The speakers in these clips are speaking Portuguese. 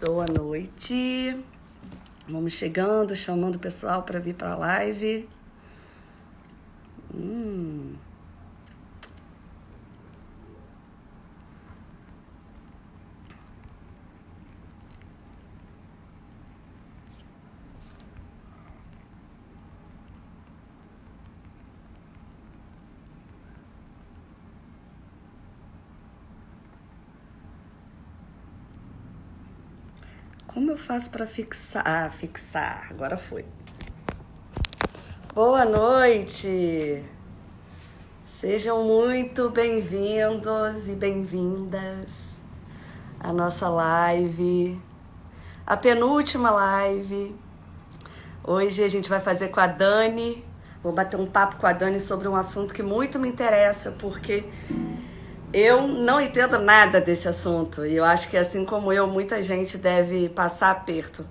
Boa noite. Vamos chegando, chamando o pessoal para vir para a live. Como eu faço para fixar? Ah, fixar. Agora foi. Boa noite. Sejam muito bem-vindos e bem-vindas à nossa live, a penúltima live. Hoje a gente vai fazer com a Dani. Vou bater um papo com a Dani sobre um assunto que muito me interessa, porque eu não entendo nada desse assunto e eu acho que, assim como eu, muita gente deve passar aperto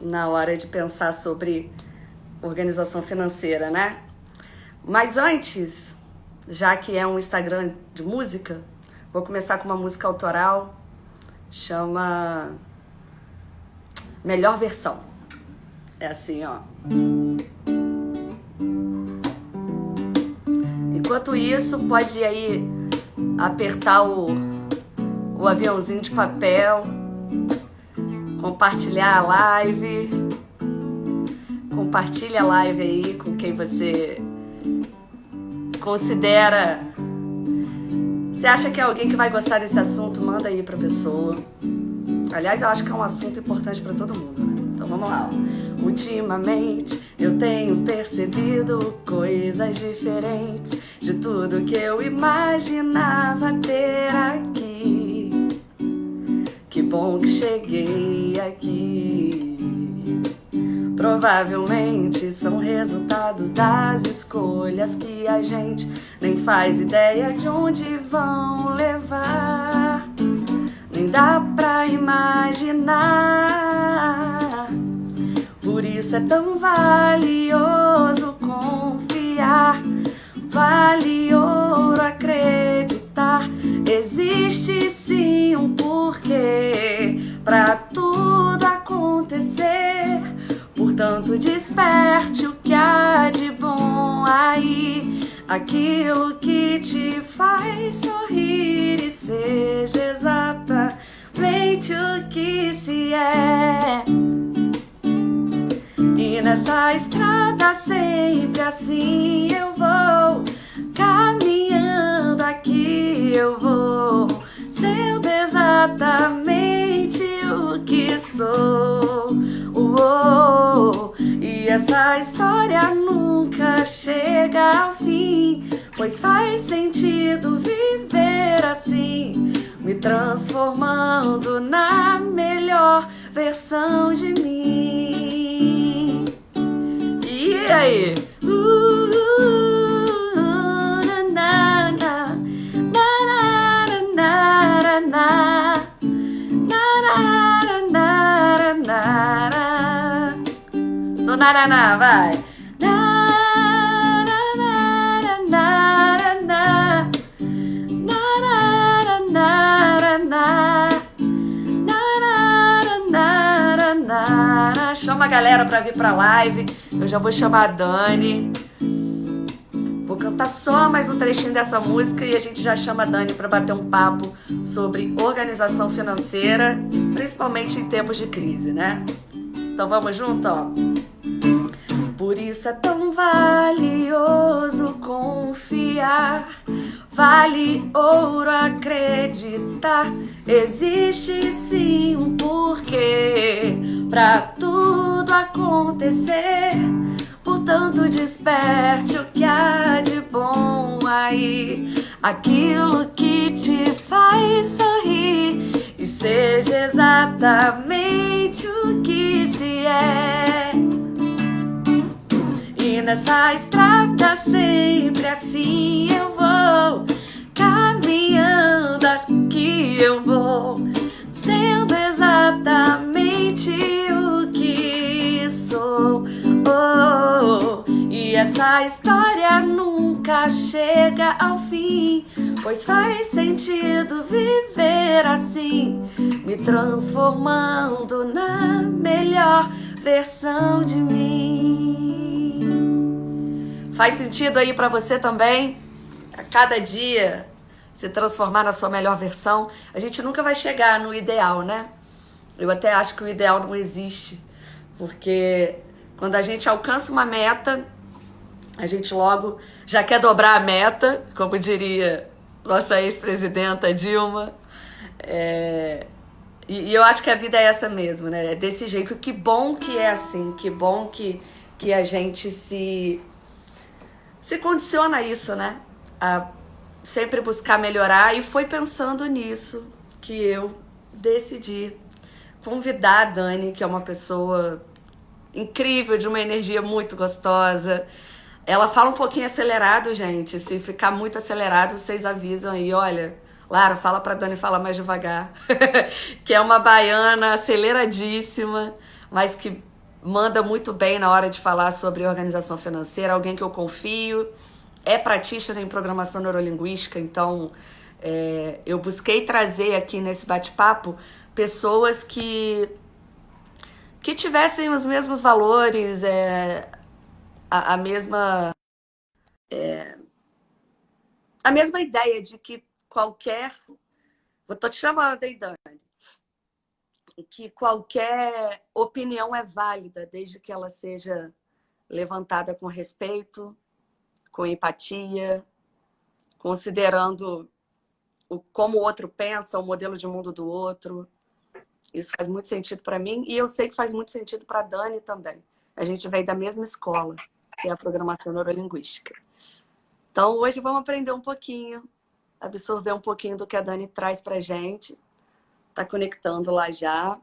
na hora de pensar sobre organização financeira, né? Mas antes, já que é um Instagram de música, vou começar com uma música autoral, chama Melhor Versão. É assim, ó. Enquanto isso, pode ir aí apertar o aviãozinho de papel, compartilhar a live, compartilha a live aí com quem você considera. Você acha que é alguém que vai gostar desse assunto? Manda aí pra pessoa. Aliás, eu acho que é um assunto importante pra todo mundo, né? Então vamos lá, ó. Ultimamente eu tenho percebido coisas diferentes de tudo que eu imaginava ter aqui. Que bom que cheguei aqui. Provavelmente são resultados das escolhas que a gente nem faz ideia de onde vão levar. Nem dá pra imaginar. Por isso é tão valioso confiar, vale ouro acreditar. Existe sim um porquê pra tudo acontecer. Portanto, desperte o que há de bom aí, aquilo que te faz sorrir e seja exatamente o que se é. E nessa estrada sempre assim eu vou, caminhando aqui eu vou, sendo exatamente o que sou. E essa história nunca chega ao fim, pois faz sentido viver assim, me transformando na melhor versão de mim. E aí? Na, na, na, na, na, na, na, na, na, na. No naraná, vai. Na, na, na, na, na, na, na, na, na. Chama a galera pra vir pra live. Eu já vou chamar a Dani. Vou cantar só mais um trechinho dessa música e a gente já chama a Dani pra bater um papo sobre organização financeira, principalmente em tempos de crise, né? Então vamos junto, ó. Por isso é tão valioso confiar, vale ouro acreditar. Existe sim um porquê pra tudo acontecer. Portanto, desperte o que há de bom aí, aquilo que te faz sorrir e seja exatamente o que se é. E nessa estrada sempre assim eu vou, caminhando aqui eu vou, sendo exatamente o que sou. E essa história nunca nunca chega ao fim, pois faz sentido viver assim, me transformando na melhor versão de mim. Faz sentido aí pra você também? A cada dia se transformar na sua melhor versão. A gente nunca vai chegar no ideal, né? Eu até acho que o ideal não existe, porque quando a gente alcança uma meta, a gente logo já quer dobrar a meta, como diria nossa ex-presidenta Dilma. E eu acho que a vida é essa mesmo, né? É desse jeito. Que bom que é assim, que bom que a gente se condiciona a isso, né? A sempre buscar melhorar. E foi pensando nisso que eu decidi convidar a Dani, que é uma pessoa incrível, de uma energia muito gostosa. Ela fala um pouquinho acelerado, gente. Se ficar muito acelerado, vocês avisam aí. Olha, Lara, fala pra Dani falar mais devagar. Que é uma baiana aceleradíssima, mas que manda muito bem na hora de falar sobre organização financeira. Alguém que eu confio. É practitioner em programação neurolinguística, então eu busquei trazer aqui nesse bate-papo pessoas que tivessem os mesmos valores, a mesma ideia de que qualquer... Tô te chamando, hein, Dani? Que qualquer opinião é válida, desde que ela seja levantada com respeito, com empatia, considerando como o outro pensa, o modelo de mundo do outro. Isso faz muito sentido para mim e eu sei que faz muito sentido para a Dani também. A gente veio da mesma escola, que é a programação neurolinguística. Então, hoje vamos aprender um pouquinho, absorver um pouquinho do que a Dani traz para a gente. Tá conectando lá já.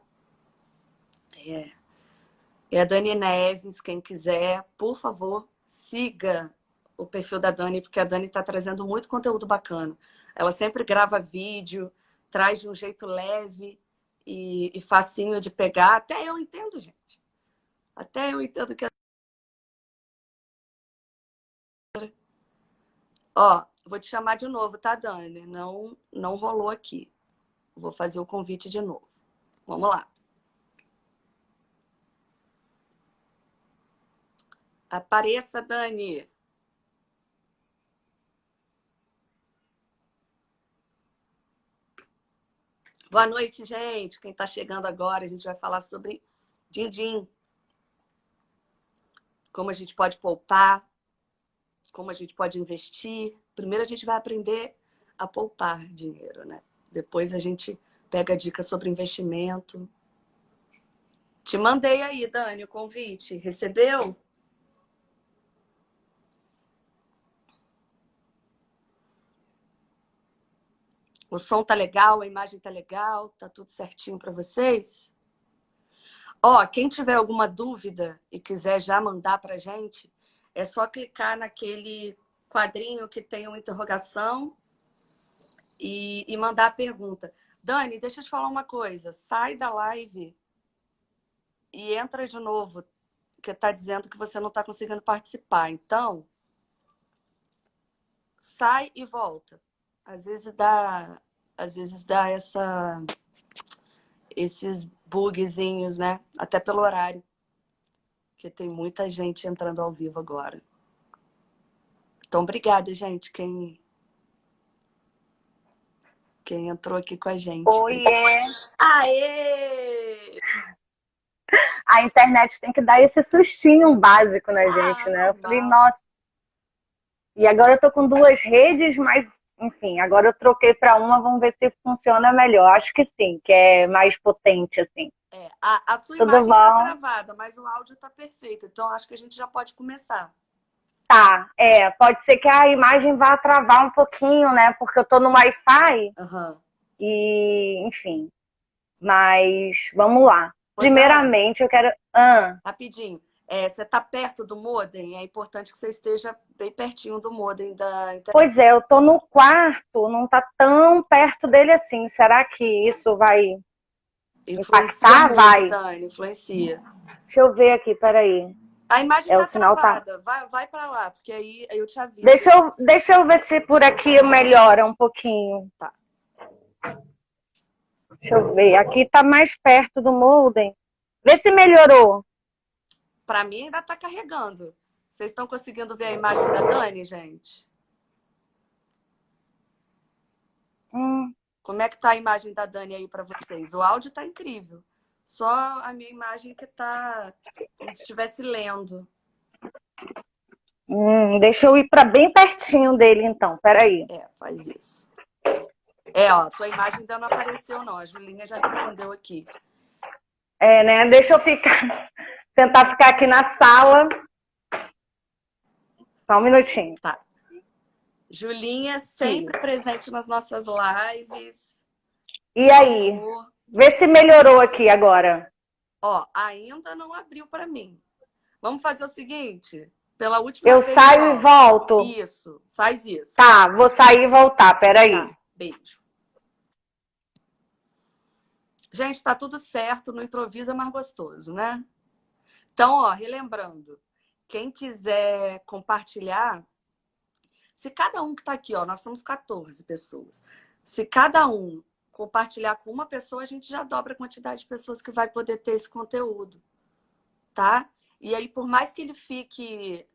É a Dani Neves, quem quiser, por favor, siga o perfil da Dani, porque a Dani está trazendo muito conteúdo bacana. Ela sempre grava vídeo, traz de um jeito leve e facinho de pegar. Até eu entendo, gente. Até eu entendo que... Ó, vou te chamar de novo, tá, Dani? Não rolou aqui. Vou fazer o convite de novo. Vamos lá. Apareça, Dani. Boa noite, gente. Quem está chegando agora, a gente vai falar sobre din-din. Como a gente pode poupar, como a gente pode investir. Primeiro a gente vai aprender a poupar dinheiro, né? Depois a gente pega dicas sobre investimento. Te mandei aí, Dani, o convite. Recebeu? O som tá legal, a imagem tá legal, tá tudo certinho para vocês? Ó, quem tiver alguma dúvida e quiser já mandar pra gente, é só clicar naquele quadrinho que tem uma interrogação e mandar a pergunta. Dani, deixa eu te falar uma coisa. Sai da live e entra de novo, porque tá dizendo que você não tá conseguindo participar. Então, sai e volta. Às vezes dá esses bugzinhos, né? Até pelo horário. Porque tem muita gente entrando ao vivo agora. Então, obrigada, gente, quem entrou aqui com a gente. Oiê! Aê! A internet tem que dar esse sustinho básico na gente, né? Eu falei, nossa. E agora eu tô com duas redes, mas, enfim, agora eu troquei para uma, vamos ver se funciona melhor. Acho que sim, que é mais potente, assim. A sua imagem tá gravada, mas o áudio tá perfeito. Então, acho que a gente já pode começar. Tá, pode ser que a imagem vá travar um pouquinho, né? Porque eu tô no Wi-Fi e, enfim. Mas, vamos lá. Primeiramente, eu quero... Rapidinho. Você tá perto do modem? É importante que você esteja bem pertinho do modem da internet. Pois é, eu tô no quarto, não tá tão perto dele assim. Será que isso vai impactar? Vai. Dani, influencia. Deixa eu ver aqui, peraí. A imagem É, o tá sinal tá. travada. Vai para lá, porque aí eu te aviso. Deixa eu ver se por aqui melhora um pouquinho. Tá. Deixa eu ver. Aqui tá mais perto do modem. Vê se melhorou. Para mim ainda tá carregando. Vocês estão conseguindo ver a imagem da Dani, gente? Como é que tá a imagem da Dani aí para vocês? O áudio tá incrível. Só a minha imagem que tá como se estivesse lendo. Deixa eu ir para bem pertinho dele, então. Peraí. É, faz isso. É, ó, tua imagem ainda não apareceu, não. A Julinha já respondeu aqui. É, né? Deixa eu ficar. Tentar ficar aqui na sala. Só um minutinho. Tá. Julinha sempre presente nas nossas lives. E aí? Vê se melhorou aqui agora. Ó, ainda não abriu para mim. Vamos fazer o seguinte, pela última vez. Eu saio e volto. Isso, faz isso. Tá, vou sair e voltar, peraí. Tá, beijo. Gente, tá tudo certo, no improviso é mais gostoso, né? Então, ó, relembrando, quem quiser compartilhar, se cada um que tá aqui, ó, nós somos 14 pessoas. Se cada um compartilhar com uma pessoa, a gente já dobra a quantidade de pessoas que vai poder ter esse conteúdo, tá? E aí, por mais que ele fique...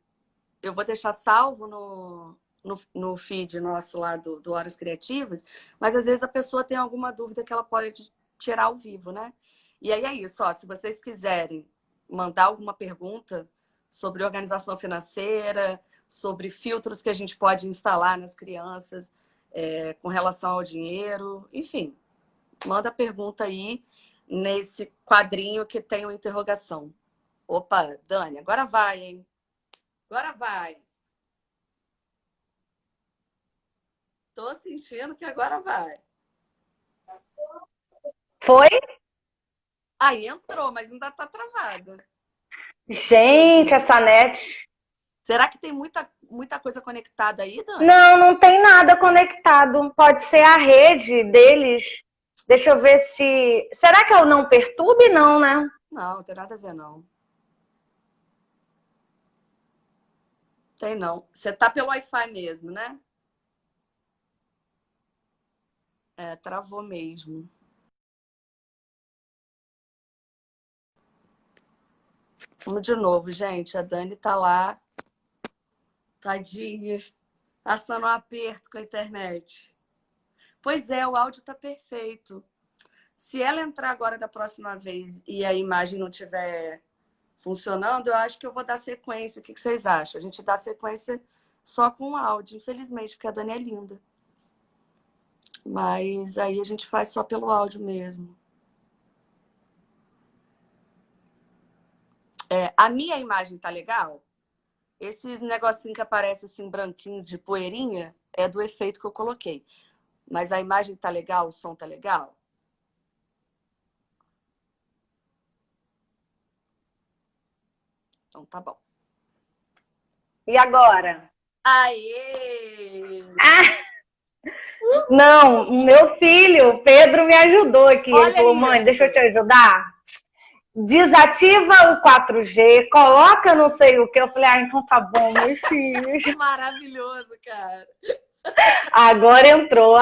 Eu vou deixar salvo no feed nosso lá do Horas Criativas, mas às vezes a pessoa tem alguma dúvida que ela pode tirar ao vivo, né? E aí é isso, ó, se vocês quiserem mandar alguma pergunta sobre organização financeira, sobre filtros que a gente pode instalar nas crianças com relação ao dinheiro, enfim, manda pergunta aí nesse quadrinho que tem uma interrogação. Opa, Dani, agora vai, hein? Agora vai. Tô sentindo que agora vai. Foi? Aí entrou, mas ainda tá travado. Gente, essa net. Será que tem muita coisa conectada aí, Dani? Não, não tem nada conectado. Pode ser a rede deles. Deixa eu ver se... Será que eu não perturbe? Não, né? Não, não tem nada a ver, não. Tem não. Você tá pelo Wi-Fi mesmo, né? É, travou mesmo. Vamos de novo, gente. A Dani tá lá, tadinha, passando um aperto com a internet. Pois é, o áudio tá perfeito. Se ela entrar agora da próxima vez e a imagem não tiver funcionando, eu acho que eu vou dar sequência. O que vocês acham? A gente dá sequência só com o áudio, infelizmente, porque a Dani é linda. Mas aí a gente faz só pelo áudio mesmo. A minha imagem tá legal? Esses negocinhos que aparecem assim branquinho de poeirinha é do efeito que eu coloquei. Mas a imagem tá legal? O som tá legal? Então tá bom. E agora? Aê! Não, meu filho, Pedro, me ajudou aqui. Olha ele falou, isso. mãe, deixa eu te ajudar. Desativa o 4G, coloca não sei o que. Eu falei, então tá bom, meus filhos. Maravilhoso, cara. Agora entrou.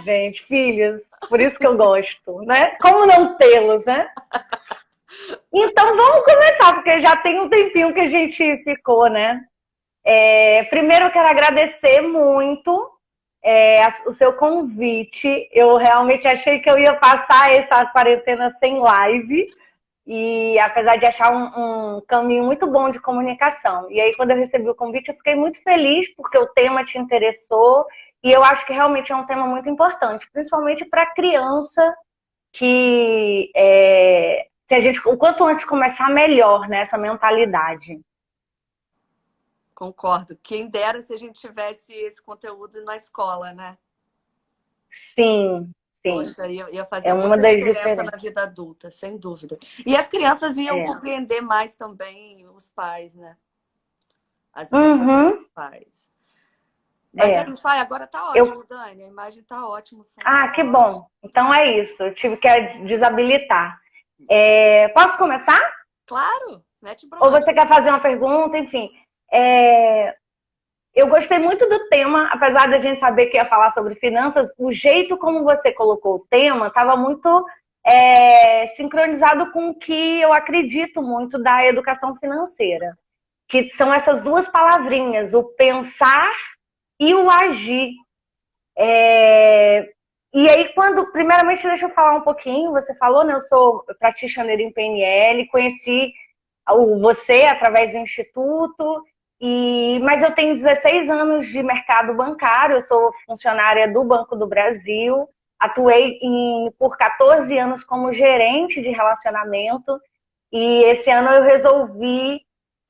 Gente, filhos, por isso que eu gosto, né? Como não tê-los, né? Então vamos começar, porque já tem um tempinho que a gente ficou, né? Primeiro eu quero agradecer muito o seu convite. Eu realmente achei que eu ia passar essa quarentena sem live. E apesar de achar um caminho muito bom de comunicação. E aí, quando eu recebi o convite, eu fiquei muito feliz, porque o tema te interessou. E eu acho que realmente é um tema muito importante, principalmente para criança, que se a gente, o quanto antes começar, melhor, né, essa mentalidade. Concordo. Quem dera se a gente tivesse esse conteúdo na escola, né? Sim. Sim. Poxa, ia fazer uma muita das diferença diferenças na vida adulta, sem dúvida. E as crianças iam compreender mais também os pais, né? As escolas dos pais. Mas é isso aí, agora tá ótimo, Dani. A imagem tá ótima. Que bom. Então é isso. Eu tive que desabilitar. Posso começar? Claro, Mete Ou bronca. você quer fazer uma pergunta, enfim. Eu gostei muito do tema, apesar da gente saber que ia falar sobre finanças, o jeito como você colocou o tema estava muito sincronizado com o que eu acredito muito da educação financeira, que são essas duas palavrinhas, o pensar e o agir. E aí, primeiramente, deixa eu falar um pouquinho, você falou, né? Eu sou practitioner em PNL, conheci você através do Instituto, mas eu tenho 16 anos de mercado bancário, eu sou funcionária do Banco do Brasil, atuei por 14 anos como gerente de relacionamento, e esse ano eu resolvi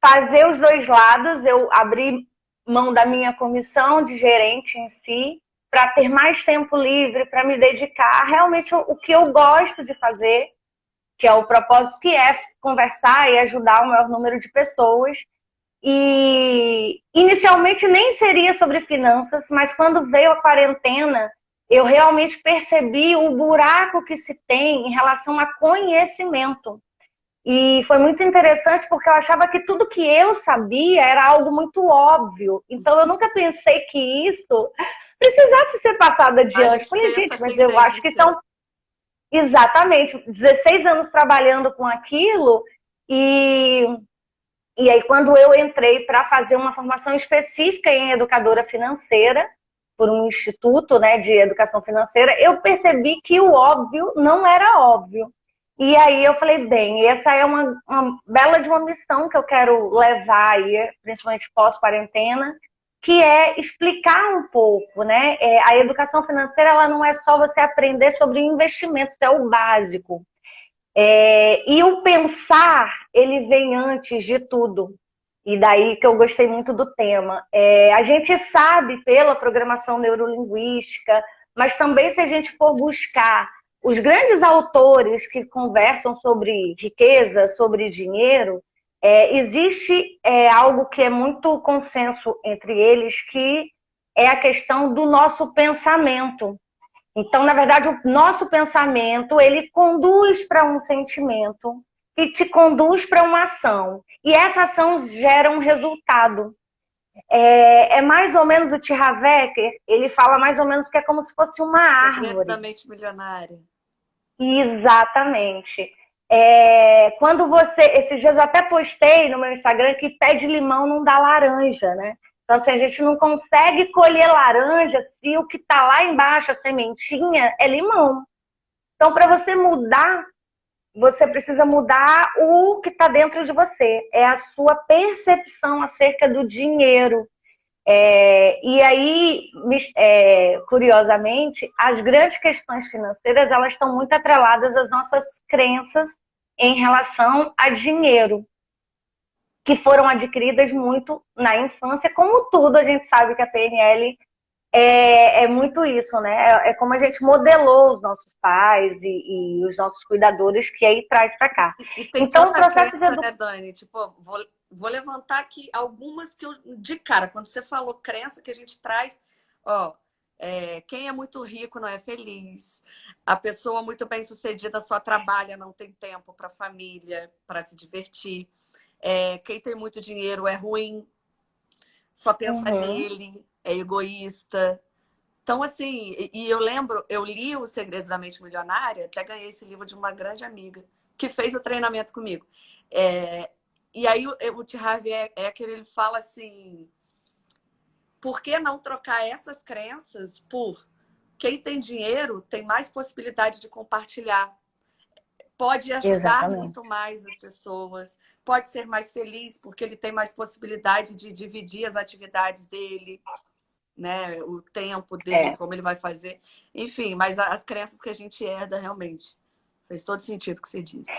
fazer os dois lados, eu abri mão da minha comissão de gerente em si, para ter mais tempo livre, para me dedicar realmente o que eu gosto de fazer, que é o propósito, que é conversar e ajudar o maior número de pessoas. E inicialmente nem seria sobre finanças, mas quando veio a quarentena, eu realmente percebi o buraco que se tem em relação a conhecimento. E foi muito interessante porque eu achava que tudo que eu sabia era algo muito óbvio. Então eu nunca pensei que isso precisasse ser passado A adiante. gente Falei, tem essa gente, mas eu acho que tendência. são exatamente 16 anos trabalhando com aquilo. E, e aí, quando eu entrei para fazer uma formação específica em educadora financeira, por um instituto, né, de educação financeira, eu percebi que o óbvio não era óbvio. E aí eu falei, bem, essa é uma bela de uma missão que eu quero levar aí, principalmente pós-quarentena, que é explicar um pouco, né? A educação financeira, ela não é só você aprender sobre investimentos, é o básico. E o pensar, ele vem antes de tudo. E daí que eu gostei muito do tema. A gente sabe pela programação neurolinguística, mas também se a gente for buscar os grandes autores que conversam sobre riqueza, sobre dinheiro, existe algo que é muito consenso entre eles, que é a questão do nosso pensamento. Então, na verdade, o nosso pensamento, ele conduz para um sentimento e te conduz para uma ação. E essa ação gera um resultado. É mais ou menos o T. Harv Eker, ele fala mais ou menos que é como se fosse uma Segredos da árvore. mente milionária. Exatamente. Quando esses dias eu até postei no meu Instagram que pé de limão não dá laranja, né? Então, assim, a gente não consegue colher laranja se o que está lá embaixo, a sementinha, é limão. Então, para você mudar, você precisa mudar o que está dentro de você. É a sua percepção acerca do dinheiro. E aí, curiosamente, as grandes questões financeiras, elas estão muito atreladas às nossas crenças em relação a dinheiro, que foram adquiridas muito na infância. Como tudo, a gente sabe que a PNL é muito isso, né? É como a gente modelou os nossos pais e os nossos cuidadores, que aí traz para cá. E tem Então, o tanta processo de crença, né, Dani? Tipo, vou levantar aqui algumas que eu, de cara, quando você falou crença que a gente traz, ó, quem é muito rico não é feliz, a pessoa muito bem sucedida só trabalha, não tem tempo para família, para se divertir, quem tem muito dinheiro é ruim, só pensa nele, é egoísta. Então, assim, e eu lembro, eu li O Segredos da Mente Milionária, até ganhei esse livro de uma grande amiga que fez o treinamento comigo. E aí o T. Harv Eker, ele fala assim, por que não trocar essas crenças por quem tem dinheiro tem mais possibilidade de compartilhar, pode ajudar Exatamente. muito mais as pessoas, pode ser mais feliz porque ele tem mais possibilidade de dividir as atividades dele, né? O tempo dele, como ele vai fazer. Enfim, mas as crenças que a gente herda realmente. Fez todo sentido o que você disse.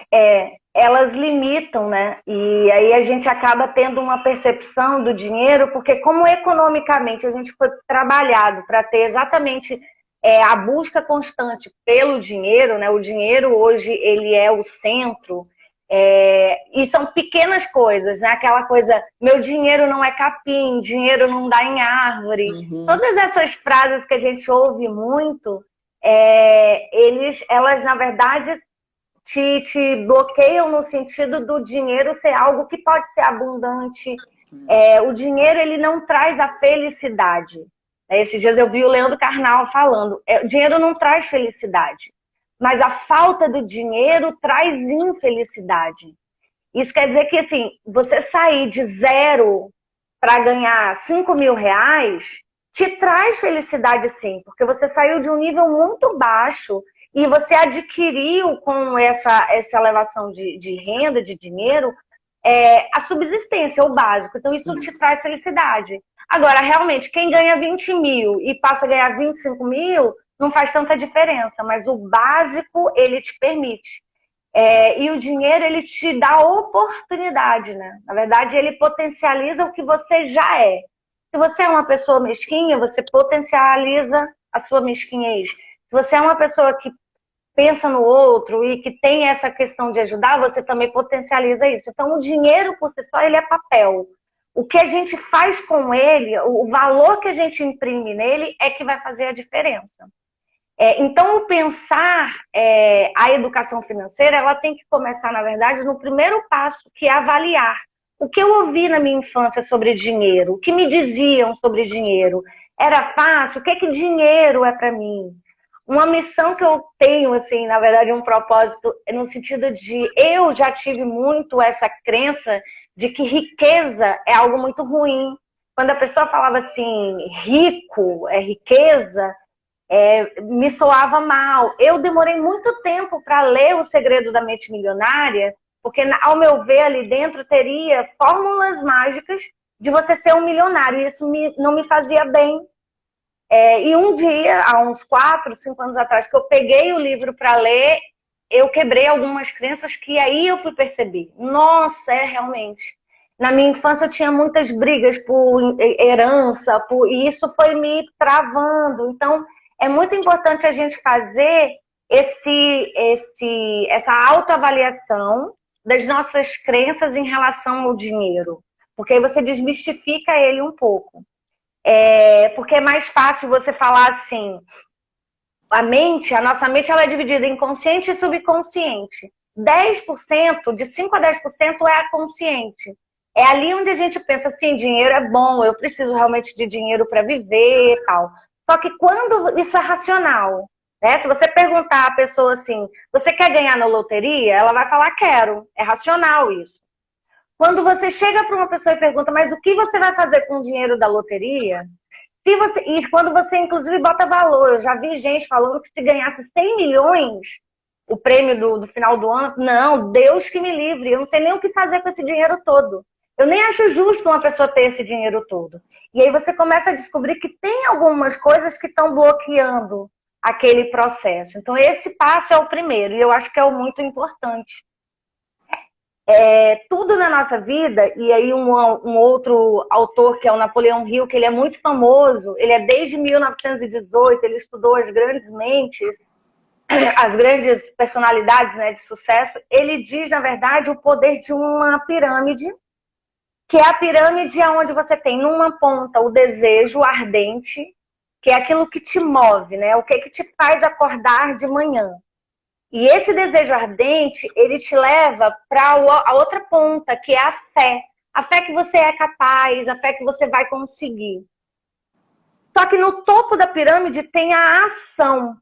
Elas limitam, né? E aí a gente acaba tendo uma percepção do dinheiro, porque como economicamente a gente foi trabalhado para ter exatamente a busca constante pelo dinheiro, né? O dinheiro hoje ele é o centro. E são pequenas coisas, né? Aquela coisa, meu dinheiro não é capim, dinheiro não dá em árvore. Todas essas frases que a gente ouve muito, elas, na verdade, te bloqueiam no sentido do dinheiro ser algo que pode ser abundante. O dinheiro, ele não traz a felicidade. Esses dias eu vi o Leandro Carnal falando, o dinheiro não traz felicidade, mas a falta do dinheiro traz infelicidade. Isso quer dizer que, assim, você sair de zero para ganhar 5 mil reais te traz felicidade, sim, porque você saiu de um nível muito baixo e você adquiriu com essa elevação de renda, de dinheiro, a subsistência, o básico. Então, isso te traz felicidade. Agora, realmente, quem ganha 20 mil e passa a ganhar 25 mil, não faz tanta diferença, mas o básico, ele te permite. E o dinheiro, ele te dá oportunidade, né? Na verdade, ele potencializa o que você já é. Se você é uma pessoa mesquinha, você potencializa a sua mesquinhez. Se você é uma pessoa que pensa no outro e que tem essa questão de ajudar, você também potencializa isso. Então, o dinheiro, por si só, ele é papel. O que a gente faz com ele, o valor que a gente imprime nele é que vai fazer a diferença. Então, o pensar a educação financeira, ela tem que começar, na verdade, no primeiro passo, que é avaliar. O que eu ouvi na minha infância sobre dinheiro? O que me diziam sobre dinheiro? Era fácil? O que que dinheiro é para mim? Uma missão que eu tenho, assim, na verdade, um propósito, no sentido de eu já tive muito essa crença de que riqueza é algo muito ruim. Quando a pessoa falava assim, rico é riqueza, me soava mal. Eu demorei muito tempo para ler O Segredo da Mente Milionária, porque, ao meu ver, ali dentro teria fórmulas mágicas de você ser um milionário, e isso não me fazia bem. E um dia, há uns 4, 5 anos atrás, que eu peguei o livro para ler, eu quebrei algumas crenças que aí eu fui perceber. Nossa, realmente. Na minha infância eu tinha muitas brigas por herança, e isso foi me travando. Então, é muito importante a gente fazer essa autoavaliação das nossas crenças em relação ao dinheiro. Porque aí você desmistifica ele um pouco. Porque é mais fácil você falar assim, a nossa mente ela é dividida em consciente e subconsciente. 10%, de 5 a 10% é a consciente. É ali onde a gente pensa assim, dinheiro é bom, eu preciso realmente de dinheiro para viver e tal. Só que quando isso é racional, né? Se você perguntar a pessoa assim, você quer ganhar na loteria? Ela vai falar, quero. É racional isso. Quando você chega para uma pessoa e pergunta, mas o que você vai fazer com o dinheiro da loteria? E quando você, inclusive, bota valor, eu já vi gente falando que se ganhasse 100 milhões, o prêmio do final do ano, não, Deus que me livre, eu não sei nem o que fazer com esse dinheiro todo. Eu nem acho justo uma pessoa ter esse dinheiro todo. E aí você começa a descobrir que tem algumas coisas que estão bloqueando aquele processo. Então, esse passo é o primeiro, e eu acho que é o muito importante. Tudo na nossa vida, e aí um outro autor, que é o Napoleão Hill, que ele é muito famoso, ele é desde 1918, ele estudou as grandes mentes, as grandes personalidades, né, de sucesso. Ele diz, na verdade, o poder de uma pirâmide, que é a pirâmide onde você tem numa ponta o desejo ardente, que é aquilo que te move, né? O que te faz acordar de manhã. E esse desejo ardente, ele te leva para a outra ponta, que é a fé. A fé que você é capaz, a fé que você vai conseguir. Só que no topo da pirâmide tem a ação.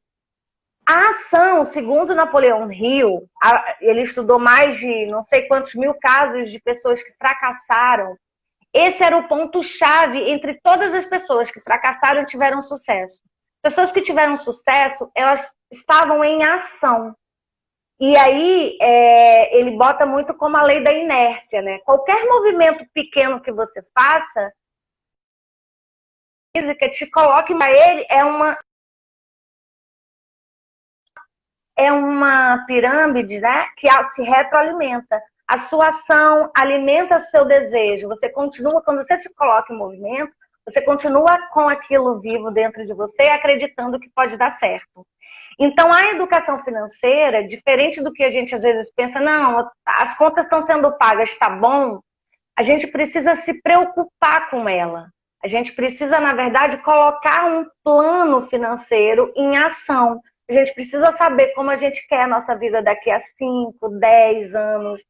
A ação, segundo Napoleão Hill, ele estudou mais de não sei quantos mil casos de pessoas que fracassaram. Esse era o ponto-chave entre todas as pessoas que fracassaram e tiveram sucesso. Pessoas que tiveram sucesso, elas estavam em ação. E aí, ele bota muito como a lei da inércia, né? Qualquer movimento pequeno que você faça, física te coloque para ele, é uma pirâmide, né, que se retroalimenta. A sua ação alimenta o seu desejo. Você continua, quando você se coloca em movimento, você continua com aquilo vivo dentro de você, acreditando que pode dar certo. Então, a educação financeira, diferente do que a gente às vezes pensa, não, as contas estão sendo pagas, está bom, a gente precisa se preocupar com ela. A gente precisa, na verdade, colocar um plano financeiro em ação. A gente precisa saber como a gente quer a nossa vida daqui a 5, 10 anos.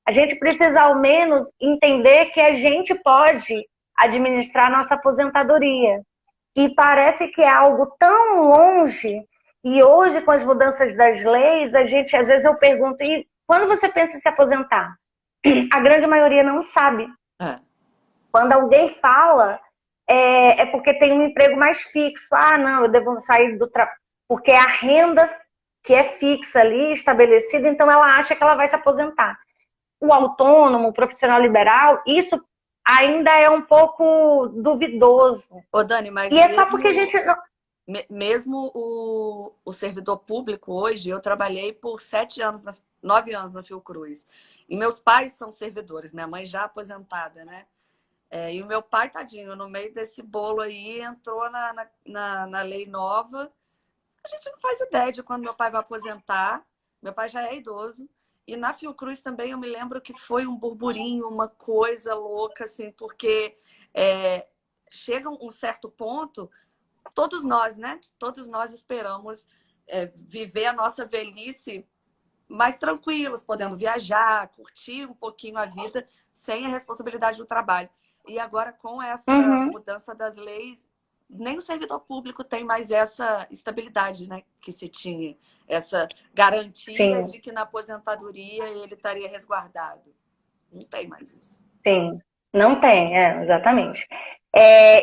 A gente precisa, ao menos, entender que a gente pode administrar a nossa aposentadoria. E parece que é algo tão longe. E hoje, com as mudanças das leis, a gente, às vezes eu pergunto, e quando você pensa em se aposentar? A grande maioria não sabe. É. Quando alguém fala, é porque tem um emprego mais fixo. Ah, não, eu devo sair do trabalho. Porque é a renda que é fixa ali, estabelecida, então ela acha que ela vai se aposentar. O autônomo, o profissional liberal, isso ainda é um pouco duvidoso. Ô, Dani, mas e é só porque a gente não... Mesmo o servidor público hoje, eu trabalhei por 9 anos na Fiocruz. E meus pais são servidores, minha mãe já aposentada, né? E o meu pai, tadinho, no meio desse bolo aí, entrou na lei nova. A gente não faz ideia de quando meu pai vai aposentar. Meu pai já é idoso. E na Fiocruz também eu me lembro que foi um burburinho, uma coisa louca, assim, porque chega um certo ponto, todos nós, né? Todos nós esperamos viver a nossa velhice mais tranquilos, podendo viajar, curtir um pouquinho a vida sem a responsabilidade do trabalho. E agora, com essa mudança das leis, nem o servidor público tem mais essa estabilidade, né, que se tinha, essa garantia de que na aposentadoria ele estaria resguardado. Não tem mais isso. Sim, não tem, exatamente.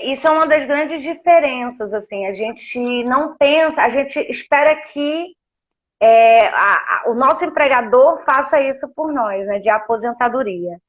Isso é uma das grandes diferenças, assim, a gente não pensa, a gente espera que o nosso empregador faça isso por nós, né, de aposentadoria.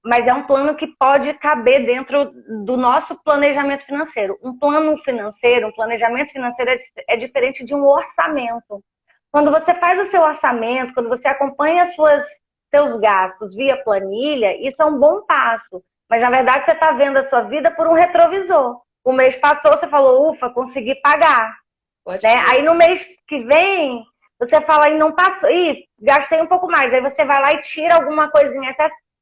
Mas é um plano que pode caber dentro do nosso planejamento financeiro. Um plano financeiro, um planejamento financeiro é diferente de um orçamento. Quando você faz o seu orçamento, quando você acompanha seus gastos via planilha, isso é um bom passo. Mas, na verdade, você está vendo a sua vida por um retrovisor. O mês passou, você falou, ufa, consegui pagar. Né? Aí, no mês que vem, você fala, não passou, gastei um pouco mais. Aí você vai lá e tira alguma coisinha,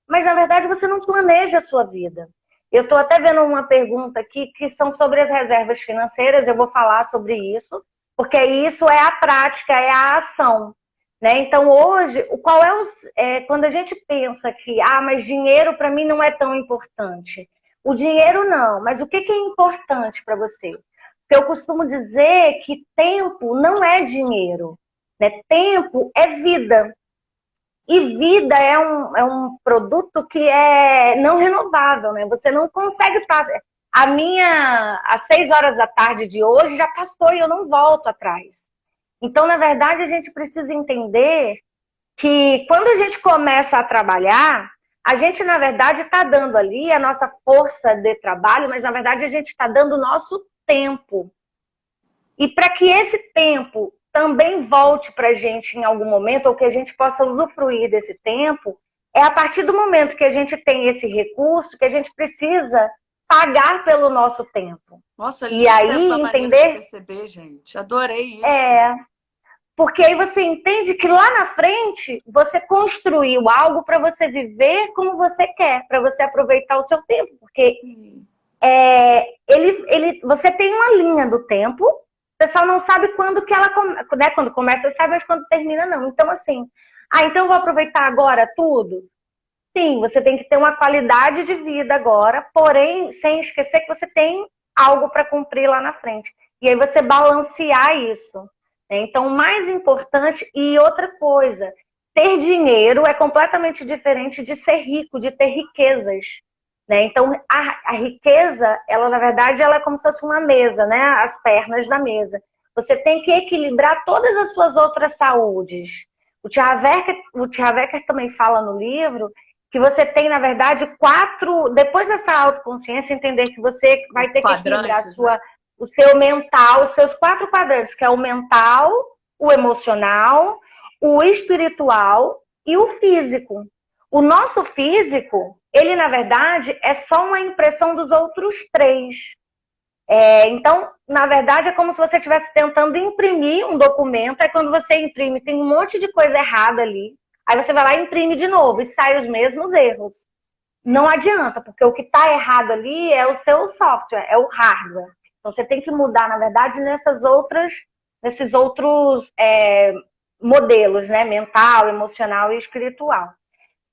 mas, na verdade, você não planeja a sua vida. Eu estou até vendo uma pergunta aqui que são sobre as reservas financeiras, eu vou falar sobre isso, porque isso é a prática, é a ação. Né? Então, hoje, quando a gente pensa que, mas dinheiro para mim não é tão importante. O dinheiro não, mas o que é importante para você? Porque eu costumo dizer que tempo não é dinheiro. Né? Tempo é vida. E vida é um produto que é não renovável, né? Você não consegue passar. Às 6 horas da tarde de hoje já passou e eu não volto atrás. Então, na verdade, a gente precisa entender que quando a gente começa a trabalhar, a gente, na verdade, está dando ali a nossa força de trabalho, mas, na verdade, a gente está dando o nosso tempo. E para que esse tempo também volte para a gente em algum momento, ou que a gente possa usufruir desse tempo, é a partir do momento que a gente tem esse recurso que a gente precisa pagar pelo nosso tempo. Nossa, e aí entender, de perceber, gente. Adorei isso. Porque aí você entende que lá na frente você construiu algo para você viver como você quer, para você aproveitar o seu tempo, porque você tem uma linha do tempo. Você só não sabe quando que ela né? Quando começa, sabe, mas quando termina, não. Então, assim, então eu vou aproveitar agora tudo? Sim, você tem que ter uma qualidade de vida agora, porém, sem esquecer que você tem algo para cumprir lá na frente. E aí você balancear isso. Né? Então, o mais importante, e outra coisa, ter dinheiro é completamente diferente de ser rico, de ter riquezas. Né? Então, a riqueza, ela na verdade, ela é como se fosse uma mesa, né? As pernas da mesa. Você tem que equilibrar todas as suas outras saúdes. O Tchaveker também fala no livro que você tem, na verdade, 4... Depois dessa autoconsciência, entender que você vai ter que equilibrar o seu mental, os seus 4 quadrantes, que é o mental, o emocional, o espiritual e o físico. O nosso físico, ele, na verdade, é só uma impressão dos outros 3. Então, na verdade, é como se você estivesse tentando imprimir um documento, aí quando você imprime, tem um monte de coisa errada ali, aí você vai lá e imprime de novo, e sai os mesmos erros. Não adianta, porque o que está errado ali é o seu software, é o hardware. Então, você tem que mudar, na verdade, nessas outras nesses outros modelos, né? Mental, emocional e espiritual.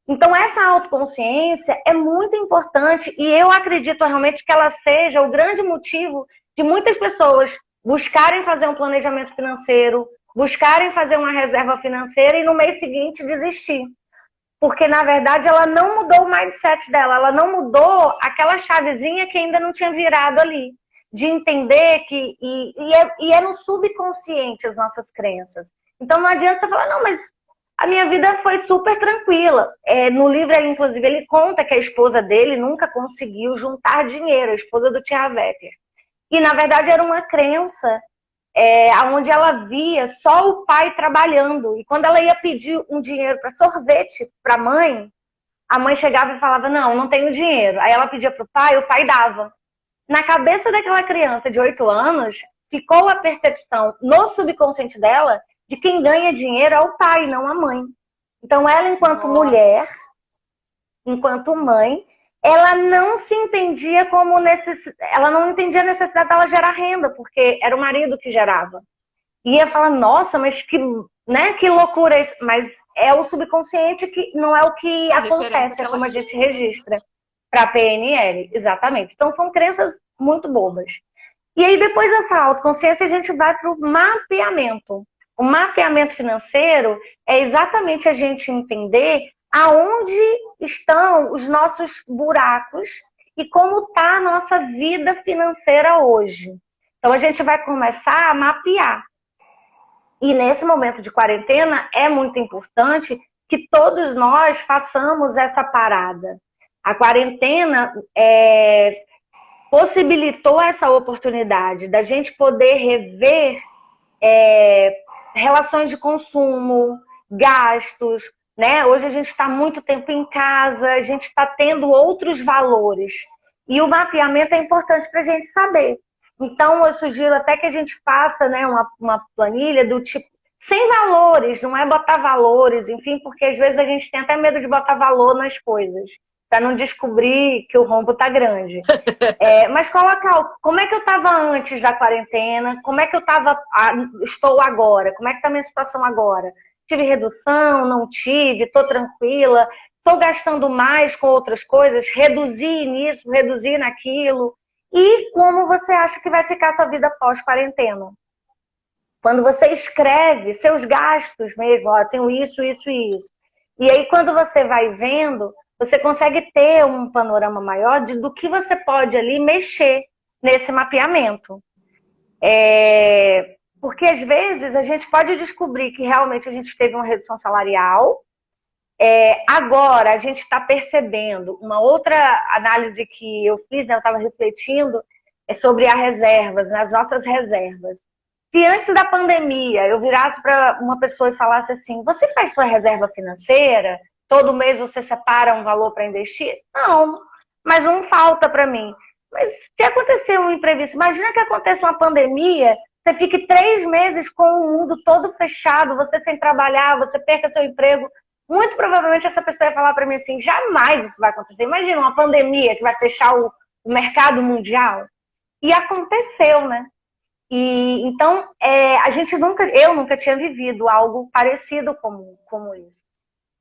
Então, essa autoconsciência é muito importante e eu acredito realmente que ela seja o grande motivo de muitas pessoas buscarem fazer um planejamento financeiro, buscarem fazer uma reserva financeira e no mês seguinte desistir. Porque, na verdade, ela não mudou o mindset dela, ela não mudou aquela chavezinha que ainda não tinha virado ali. De entender que... E é no subconsciente as nossas crenças. Então, não adianta você falar, não, mas a minha vida foi super tranquila. No livro, inclusive, ele conta que a esposa dele nunca conseguiu juntar dinheiro, a esposa do Tia Wecker. E, na verdade, era uma crença onde ela via só o pai trabalhando. E quando ela ia pedir um dinheiro para sorvete para a mãe chegava e falava, não tenho dinheiro. Aí ela pedia para o pai dava. Na cabeça daquela criança de 8 anos, ficou a percepção no subconsciente dela de quem ganha dinheiro é o pai, não a mãe. Então ela, enquanto mulher, enquanto mãe, ela não se entendia como ela não entendia a necessidade dela gerar renda, porque era o marido que gerava. E ia falar, nossa, mas que loucura isso. Mas é o subconsciente que não é o que acontece, é como a gente registra para a PNL. Exatamente. Então são crenças muito bobas. E aí depois dessa autoconsciência a gente vai para o mapeamento. O mapeamento financeiro é exatamente a gente entender aonde estão os nossos buracos e como está a nossa vida financeira hoje. Então, a gente vai começar a mapear. E nesse momento de quarentena, é muito importante que todos nós façamos essa parada. A quarentena possibilitou essa oportunidade da gente poder rever relações de consumo, gastos, né? Hoje a gente está muito tempo em casa, a gente está tendo outros valores. E o mapeamento é importante para a gente saber. Então, eu sugiro até que a gente faça, né, uma planilha do tipo, sem valores, não é botar valores, enfim, porque às vezes a gente tem até medo de botar valor nas coisas, para não descobrir que o rombo está grande. Mas colocar como é que eu estava antes da quarentena, como é que eu estou agora, como é que está a minha situação agora. Tive redução, não tive, estou tranquila, estou gastando mais com outras coisas, reduzir nisso, reduzir naquilo. E como você acha que vai ficar a sua vida pós-quarentena? Quando você escreve seus gastos mesmo, ó, eu tenho isso, isso e isso. E aí quando você vai vendo, você consegue ter um panorama maior do que você pode ali mexer nesse mapeamento. Porque às vezes a gente pode descobrir que realmente a gente teve uma redução salarial. Agora a gente está percebendo uma outra análise que eu fiz, né, eu estava refletindo, sobre as reservas, nas nossas reservas. Se antes da pandemia eu virasse para uma pessoa e falasse assim, você faz sua reserva financeira? Todo mês você separa um valor para investir? Não, mas não falta para mim. Mas se acontecer um imprevisto, imagina que aconteça uma pandemia, você fique 3 meses com o mundo todo fechado, você sem trabalhar, você perca seu emprego. Muito provavelmente essa pessoa ia falar para mim assim, jamais isso vai acontecer. Imagina uma pandemia que vai fechar o mercado mundial. E aconteceu, né? E então, eu nunca tinha vivido algo parecido como isso.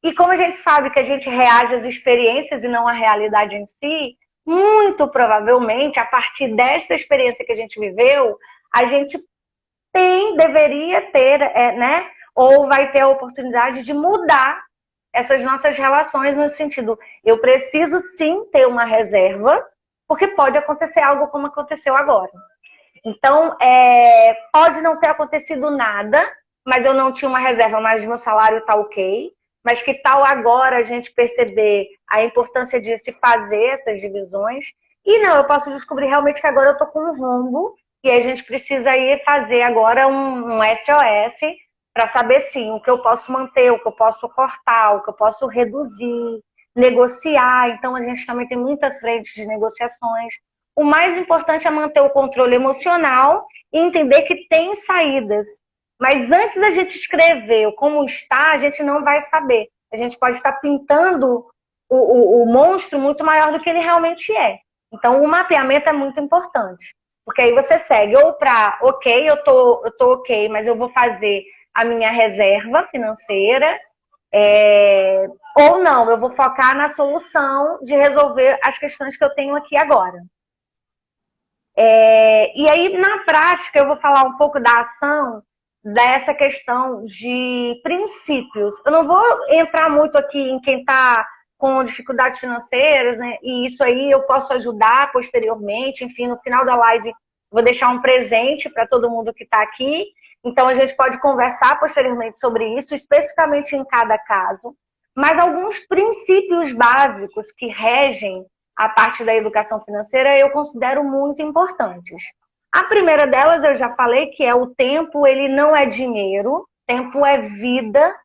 E como a gente sabe que a gente reage às experiências e não à realidade em si, muito provavelmente, a partir dessa experiência que a gente viveu, a gente deveria ter, né? Ou vai ter a oportunidade de mudar essas nossas relações no sentido, eu preciso sim ter uma reserva, porque pode acontecer algo como aconteceu agora. Então, pode não ter acontecido nada, mas eu não tinha uma reserva, mas meu salário está ok. Mas que tal agora a gente perceber a importância de se fazer essas divisões? E não, eu posso descobrir realmente que agora eu estou com um rombo e a gente precisa ir fazer agora um SOS para saber, sim, o que eu posso manter, o que eu posso cortar, o que eu posso reduzir, negociar. Então, a gente também tem muitas frentes de negociações. O mais importante é manter o controle emocional e entender que tem saídas. Mas antes da gente escrever como está, a gente não vai saber. A gente pode estar pintando o monstro muito maior do que ele realmente é. Então, o mapeamento é muito importante. Porque aí você segue ou para, ok, eu tô ok, mas eu vou fazer a minha reserva financeira, ou não, eu vou focar na solução de resolver as questões que eu tenho aqui agora. E aí, na prática, eu vou falar um pouco da ação, dessa questão de princípios. Eu não vou entrar muito aqui em quem está com dificuldades financeiras, né? E isso aí eu posso ajudar posteriormente. Enfim, no final da live, vou deixar um presente para todo mundo que está aqui. Então, a gente pode conversar posteriormente sobre isso, especificamente em cada caso. Mas alguns princípios básicos que regem a parte da educação financeira eu considero muito importantes. A primeira delas, eu já falei, que é o tempo, ele não é dinheiro, tempo é vida,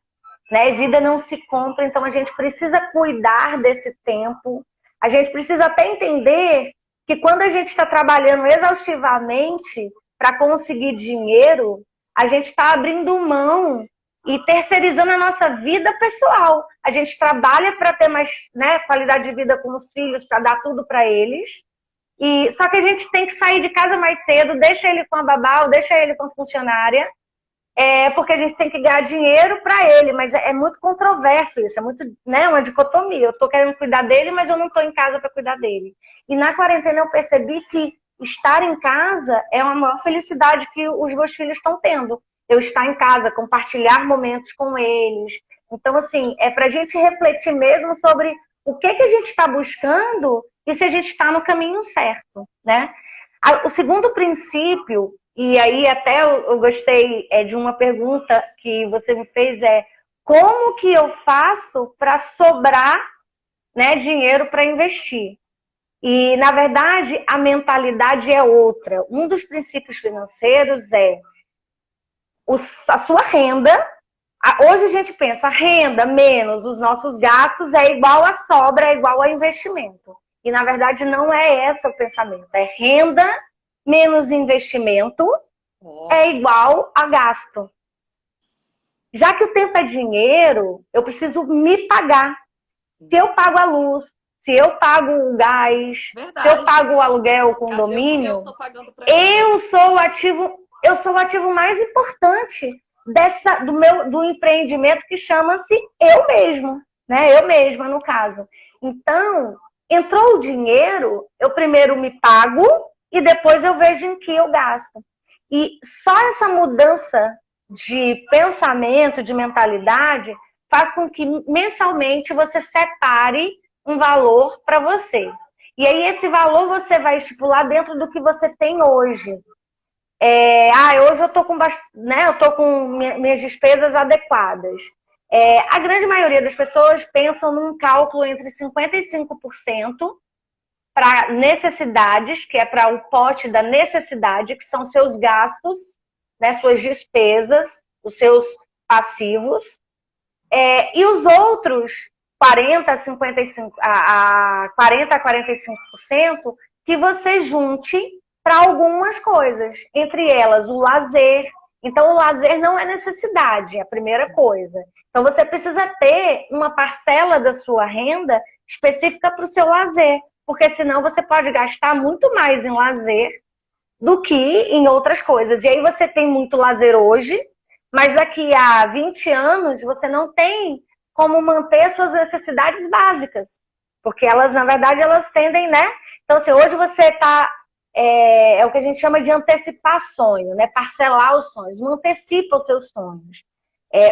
né? Vida não se compra, então a gente precisa cuidar desse tempo. A gente precisa até entender que quando a gente está trabalhando exaustivamente para conseguir dinheiro, a gente está abrindo mão e terceirizando a nossa vida pessoal. A gente trabalha para ter mais, né, qualidade de vida com os filhos, para dar tudo para eles. Só que a gente tem que sair de casa mais cedo, deixa ele com a babá ou deixa ele com a funcionária, porque a gente tem que ganhar dinheiro para ele, mas é muito controverso isso, é muito, né, uma dicotomia. Eu estou querendo cuidar dele, mas eu não estou em casa para cuidar dele. E na quarentena eu percebi que estar em casa é uma maior felicidade que os meus filhos estão tendo. Eu estar em casa, compartilhar momentos com eles. Então, assim, é para a gente refletir mesmo sobre o que a gente está buscando e se a gente está no caminho certo, né? O segundo princípio, e aí até eu gostei de uma pergunta que você me fez, como que eu faço para sobrar, né, dinheiro para investir? E, na verdade, a mentalidade é outra. Um dos princípios financeiros é a sua renda. Hoje a gente pensa, a renda menos os nossos gastos é igual a sobra, é igual a investimento. E, na verdade, não é esse o pensamento. É renda menos investimento é igual a gasto. Já que o tempo é dinheiro, eu preciso me pagar. Se eu pago a luz, se eu pago o gás, se eu pago o aluguel, o condomínio, eu sou o ativo mais importante do empreendimento, que chama-se eu mesmo, né? Eu mesma, no caso. Então, entrou o dinheiro, eu primeiro me pago e depois eu vejo em que eu gasto. E só essa mudança de pensamento, de mentalidade, faz com que mensalmente você separe um valor para você. E aí esse valor você vai estipular dentro do que você tem hoje. Hoje eu tô com, né, eu tô com minhas despesas adequadas. A grande maioria das pessoas pensam num cálculo entre 55% para necessidades, que é para o pote da necessidade, que são seus gastos, né, suas despesas, os seus passivos, e os outros 40% a 45% que você junte para algumas coisas, entre elas o lazer. Então, o lazer não é necessidade, é a primeira coisa. Então, você precisa ter uma parcela da sua renda específica para o seu lazer, porque senão você pode gastar muito mais em lazer do que em outras coisas. E aí você tem muito lazer hoje, mas daqui a 20 anos você não tem como manter as suas necessidades básicas, porque elas, na verdade, elas tendem, né? Então, assim, hoje você está... É o que a gente chama de antecipar sonho, né? Parcelar os sonhos, não antecipa os seus sonhos.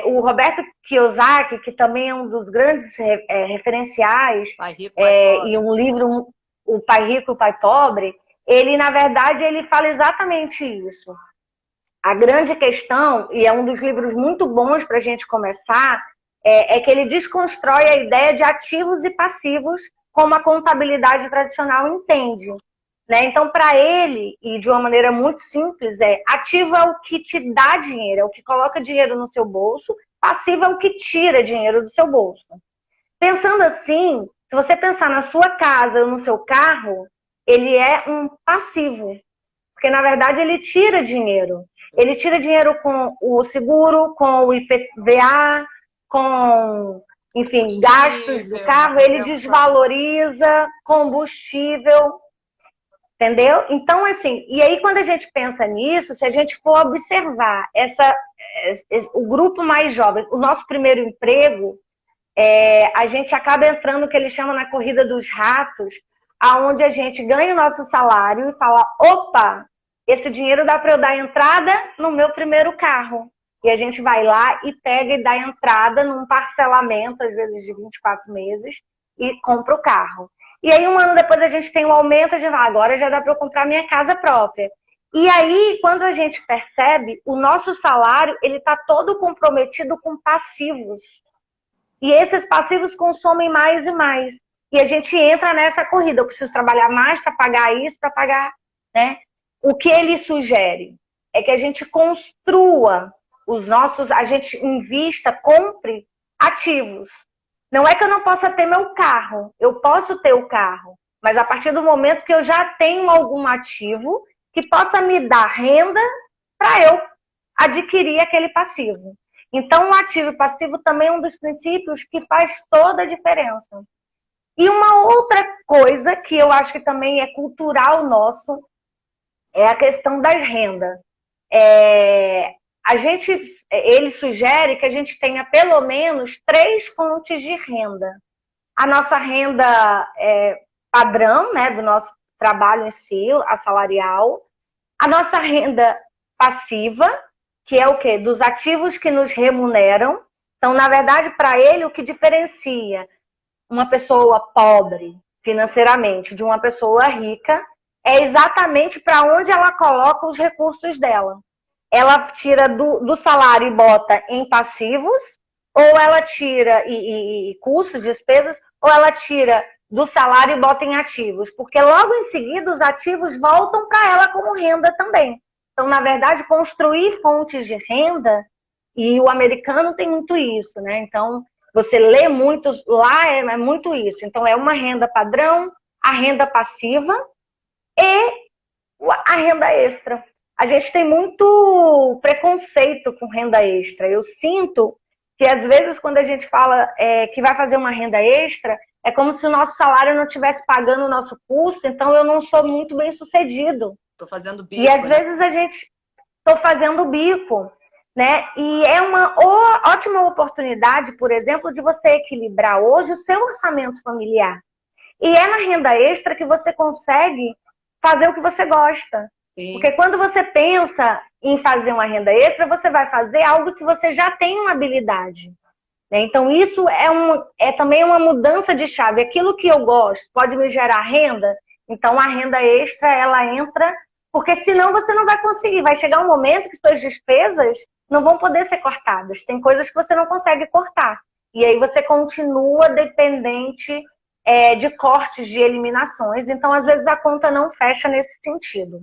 O Roberto Kiyosaki, que também é um dos grandes referenciais, Pai Rico, Pai Pobre, e um livro, O Pai Rico e o Pai Pobre, ele, na verdade, ele fala exatamente isso. A grande questão, e é um dos livros muito bons para a gente começar, é que ele desconstrói a ideia de ativos e passivos como a contabilidade tradicional entende. Né? Então, para ele, e de uma maneira muito simples, ativo é o que te dá dinheiro, é o que coloca dinheiro no seu bolso, passivo é o que tira dinheiro do seu bolso. Pensando assim, se você pensar na sua casa ou no seu carro, ele é um passivo, porque na verdade ele tira dinheiro. Ele tira dinheiro com o seguro, com o IPVA, com, enfim, gastos do carro, ele desvaloriza combustível. Entendeu? Então, assim, e aí quando a gente pensa nisso, se a gente for observar o grupo mais jovem, o nosso primeiro emprego, a gente acaba entrando no que eles chamam na corrida dos ratos, aonde a gente ganha o nosso salário e fala, opa, esse dinheiro dá para eu dar entrada no meu primeiro carro. E a gente vai lá e pega e dá entrada num parcelamento, às vezes de 24 meses, e compra o carro. E aí, um ano depois, a gente tem um aumento, a gente fala, agora já dá para eu comprar minha casa própria. E aí, quando a gente percebe, o nosso salário, ele está todo comprometido com passivos. E esses passivos consomem mais e mais. E a gente entra nessa corrida. Eu preciso trabalhar mais para pagar isso, para pagar, né? O que ele sugere é que a gente construa a gente invista, compre ativos. Não é que eu não possa ter meu carro, eu posso ter o carro, mas a partir do momento que eu já tenho algum ativo que possa me dar renda para eu adquirir aquele passivo. Então, o ativo e passivo também é um dos princípios que faz toda a diferença. E uma outra coisa que eu acho que também é cultural nosso é a questão das rendas. Ele sugere que a gente tenha pelo menos 3 fontes de renda. A nossa renda padrão, né, do nosso trabalho em si, a salarial. A nossa renda passiva, que é o quê? Dos ativos que nos remuneram. Então, na verdade, para ele, o que diferencia uma pessoa pobre financeiramente de uma pessoa rica é exatamente para onde ela coloca os recursos dela. Ela tira do salário e bota em passivos, ou ela tira custos, despesas, ou ela tira do salário e bota em ativos. Porque logo em seguida os ativos voltam para ela como renda também. Então, na verdade, construir fontes de renda, e o americano tem muito isso, né? Então, você lê muito, lá é muito isso. Então, é uma renda padrão, a renda passiva e a renda extra. A gente tem muito preconceito com renda extra. Eu sinto que, às vezes, quando a gente fala que vai fazer uma renda extra, é como se o nosso salário não estivesse pagando o nosso custo, então eu não sou muito bem sucedido. Estou fazendo bico. E, às vezes, a gente... Estou fazendo bico, né? E é uma ótima oportunidade, por exemplo, de você equilibrar hoje o seu orçamento familiar. E é na renda extra que você consegue fazer o que você gosta. Sim. Porque quando você pensa em fazer uma renda extra, você vai fazer algo que você já tem uma habilidade. Né? Então, isso é também uma mudança de chave. Aquilo que eu gosto pode me gerar renda, então a renda extra, ela entra, porque senão você não vai conseguir. Vai chegar um momento que suas despesas não vão poder ser cortadas. Tem coisas que você não consegue cortar. E aí você continua dependente de cortes, de eliminações. Então, às vezes, a conta não fecha nesse sentido.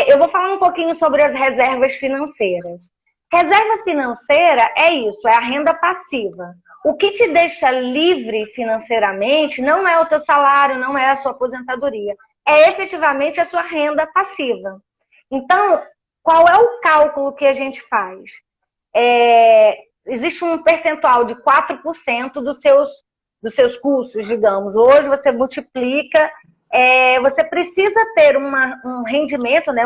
Eu vou falar um pouquinho sobre as reservas financeiras. Reserva financeira é isso, é a renda passiva. O que te deixa livre financeiramente não é o teu salário, não é a sua aposentadoria. É efetivamente a sua renda passiva. Então, qual é o cálculo que a gente faz? Existe um percentual de 4% dos seus custos, digamos. Hoje você multiplica... você precisa ter um rendimento, né,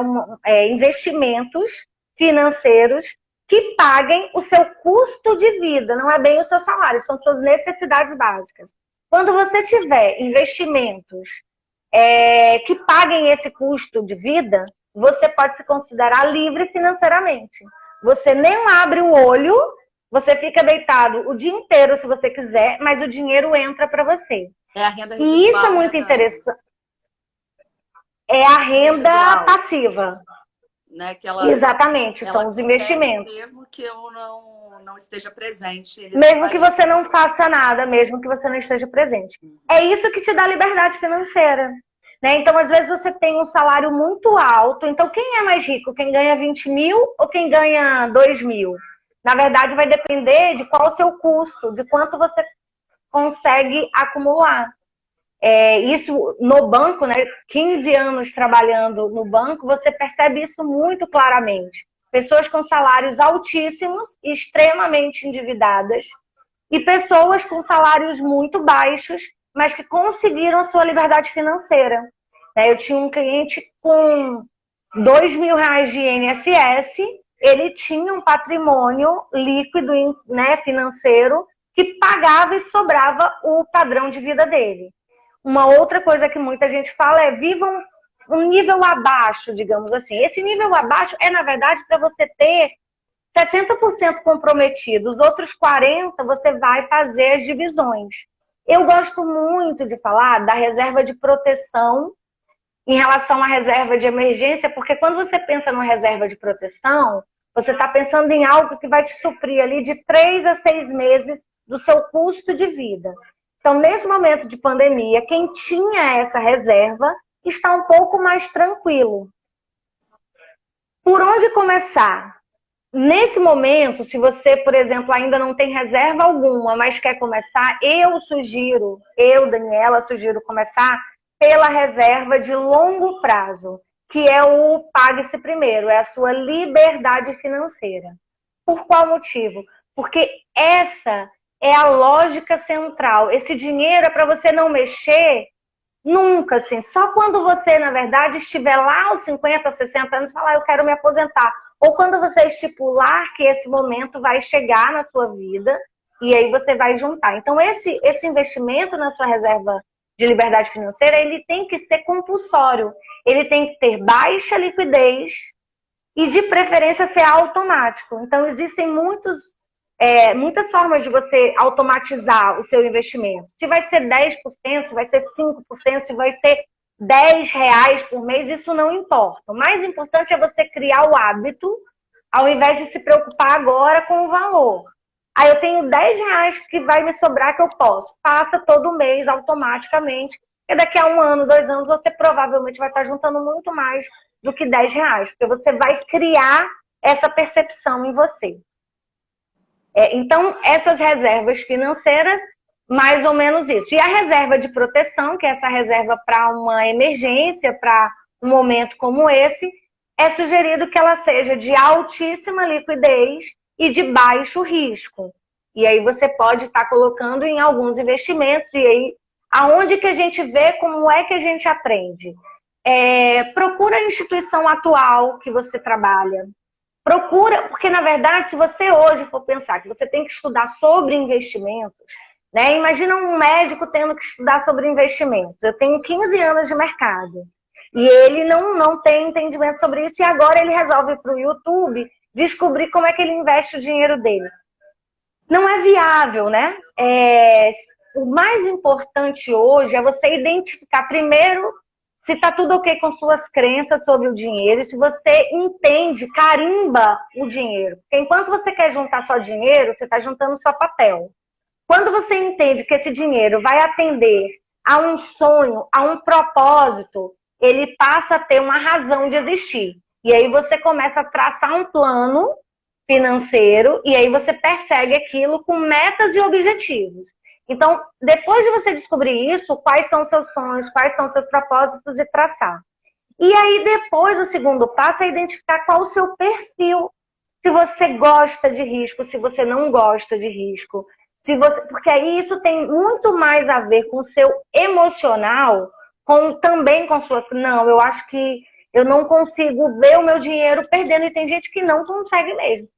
investimentos financeiros que paguem o seu custo de vida, não é bem o seu salário, são suas necessidades básicas. Quando você tiver investimentos que paguem esse custo de vida, você pode se considerar livre financeiramente. Você nem abre o olho, você fica deitado o dia inteiro se você quiser, mas o dinheiro entra para você. É a renda residual, e isso é muito interessante. É a renda residual. Passiva. Né? Exatamente, são os investimentos. Mesmo que eu não esteja presente. Mesmo que você não faça nada, mesmo que você não esteja presente. É isso que te dá liberdade financeira. Né? Então, às vezes, você tem um salário muito alto. Então, quem é mais rico? Quem ganha 20 mil ou quem ganha 2 mil? Na verdade, vai depender de qual o seu custo, de quanto você consegue acumular. Isso no banco, né? 15 anos trabalhando no banco, você percebe isso muito claramente. Pessoas com salários altíssimos, extremamente endividadas, e pessoas com salários muito baixos, mas que conseguiram a sua liberdade financeira. né? Eu tinha um cliente com R$ 2.000 de INSS, ele tinha um patrimônio líquido, né, financeiro, que pagava e sobrava o padrão de vida dele. Uma outra coisa que muita gente fala é vivam um nível abaixo, digamos assim. Esse nível abaixo é, na verdade, para você ter 60% comprometido, os outros 40% você vai fazer as divisões. Eu gosto muito de falar da reserva de proteção em relação à reserva de emergência, porque quando você pensa numa reserva de proteção, você está pensando em algo que vai te suprir ali de 3 a 6 meses do seu custo de vida. Então, nesse momento de pandemia, quem tinha essa reserva está um pouco mais tranquilo. Por onde começar? Nesse momento, se você, por exemplo, ainda não tem reserva alguma, mas quer começar, Daniela, sugiro começar pela reserva de longo prazo, que é o Pague-se Primeiro, é a sua liberdade financeira. Por qual motivo? Porque essa é a lógica central. Esse dinheiro é para você não mexer nunca, assim. Só quando você, na verdade, estiver lá aos 50, 60 anos e falar, eu quero me aposentar. Ou quando você estipular que esse momento vai chegar na sua vida e aí você vai juntar. Então, esse investimento na sua reserva de liberdade financeira, ele tem que ser compulsório. Ele tem que ter baixa liquidez e, de preferência, ser automático. Então, existem muitas formas de você automatizar o seu investimento. Se vai ser 10%, se vai ser 5%, se vai ser R$ 10 por mês, isso não importa. O mais importante é você criar o hábito, ao invés de se preocupar agora com o valor. Aí eu tenho R$ 10 que vai me sobrar que eu posso. Passa todo mês automaticamente, e daqui a 1 ano, 2 anos, você provavelmente vai estar juntando muito mais do que R$ 10, porque você vai criar essa percepção em você. Então, essas reservas financeiras, mais ou menos isso. E a reserva de proteção, que é essa reserva para uma emergência, para um momento como esse, é sugerido que ela seja de altíssima liquidez e de baixo risco. E aí você pode estar colocando em alguns investimentos. E aí, aonde que a gente vê, como é que a gente aprende? Procura a instituição atual que você trabalha. Procura, porque na verdade, se você hoje for pensar que você tem que estudar sobre investimentos, né? Imagina um médico tendo que estudar sobre investimentos. Eu tenho 15 anos de mercado e ele não tem entendimento sobre isso e agora ele resolve ir para o YouTube descobrir como é que ele investe o dinheiro dele. Não é viável, né? O mais importante hoje é você identificar primeiro se está tudo ok com suas crenças sobre o dinheiro e se você entende, carimba o dinheiro. Porque enquanto você quer juntar só dinheiro, você está juntando só papel. Quando você entende que esse dinheiro vai atender a um sonho, a um propósito, ele passa a ter uma razão de existir. E aí você começa a traçar um plano financeiro e aí você persegue aquilo com metas e objetivos. Então, depois de você descobrir isso, quais são os seus sonhos, quais são os seus propósitos e traçar. E aí depois o segundo passo é identificar qual o seu perfil. Se você gosta de risco, se você não gosta de risco. Porque aí isso tem muito mais a ver com o seu emocional, também com a sua... Não, eu acho que eu não consigo ver o meu dinheiro perdendo. E tem gente que não consegue mesmo.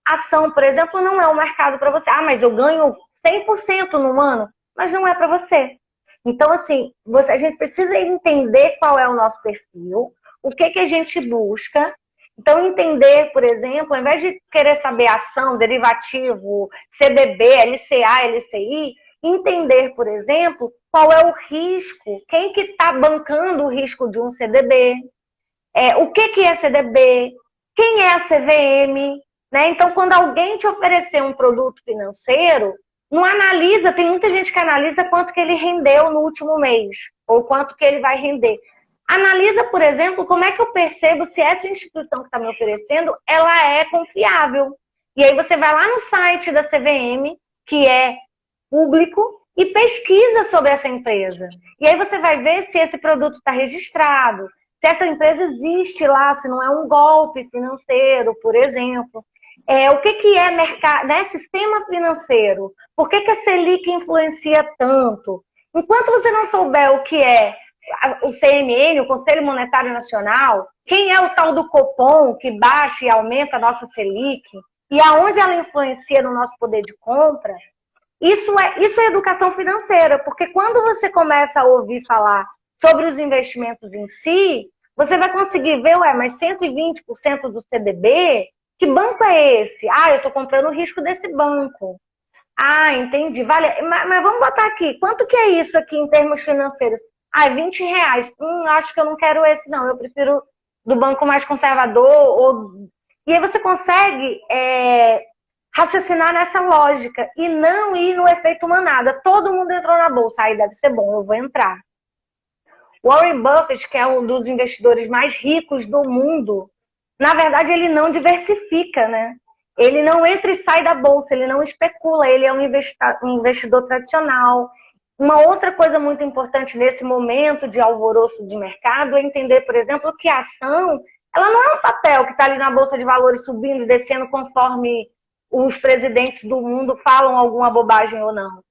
Ação, por exemplo, não é o mercado para você. Mas eu ganho 100% no ano. Mas não é para você. Então, assim, a gente precisa entender qual é o nosso perfil, o que a gente busca. Então, entender, por exemplo, ao invés de querer saber ação, derivativo, CDB, LCA, LCI, entender, por exemplo, qual é o risco, quem que está bancando o risco de um CDB, o que é CDB, quem é a CVM, né? Então, quando alguém te oferecer um produto financeiro, não analisa, tem muita gente que analisa quanto que ele rendeu no último mês, ou quanto que ele vai render. Analisa, por exemplo, como é que eu percebo se essa instituição que está me oferecendo, ela é confiável. E aí você vai lá no site da CVM, que é público, e pesquisa sobre essa empresa. E aí você vai ver se esse produto está registrado, se essa empresa existe lá, se não é um golpe financeiro, por exemplo. O que é mercado, né? Sistema financeiro? Por que a Selic influencia tanto? Enquanto você não souber o que é o CMN, o Conselho Monetário Nacional, quem é o tal do Copom que baixa e aumenta a nossa Selic, e aonde ela influencia no nosso poder de compra, isso é educação financeira, porque quando você começa a ouvir falar sobre os investimentos em si, você vai conseguir ver, mas 120% do CDB, que banco é esse? Ah, eu estou comprando o risco desse banco. Ah, entendi. Vale, mas vamos botar aqui. Quanto que é isso aqui em termos financeiros? Ah, R$ 20. Acho que eu não quero esse, não. Eu prefiro do banco mais conservador. E aí você consegue raciocinar nessa lógica e não ir no efeito manada. Todo mundo entrou na bolsa. Aí deve ser bom, eu vou entrar. Warren Buffett, que é um dos investidores mais ricos do mundo, na verdade ele não diversifica, né? Ele não entra e sai da bolsa, ele não especula, ele é um investidor tradicional. Uma outra coisa muito importante nesse momento de alvoroço de mercado é entender, por exemplo, que a ação, ela não é um papel que está ali na bolsa de valores subindo e descendo conforme os presidentes do mundo falam alguma bobagem ou não.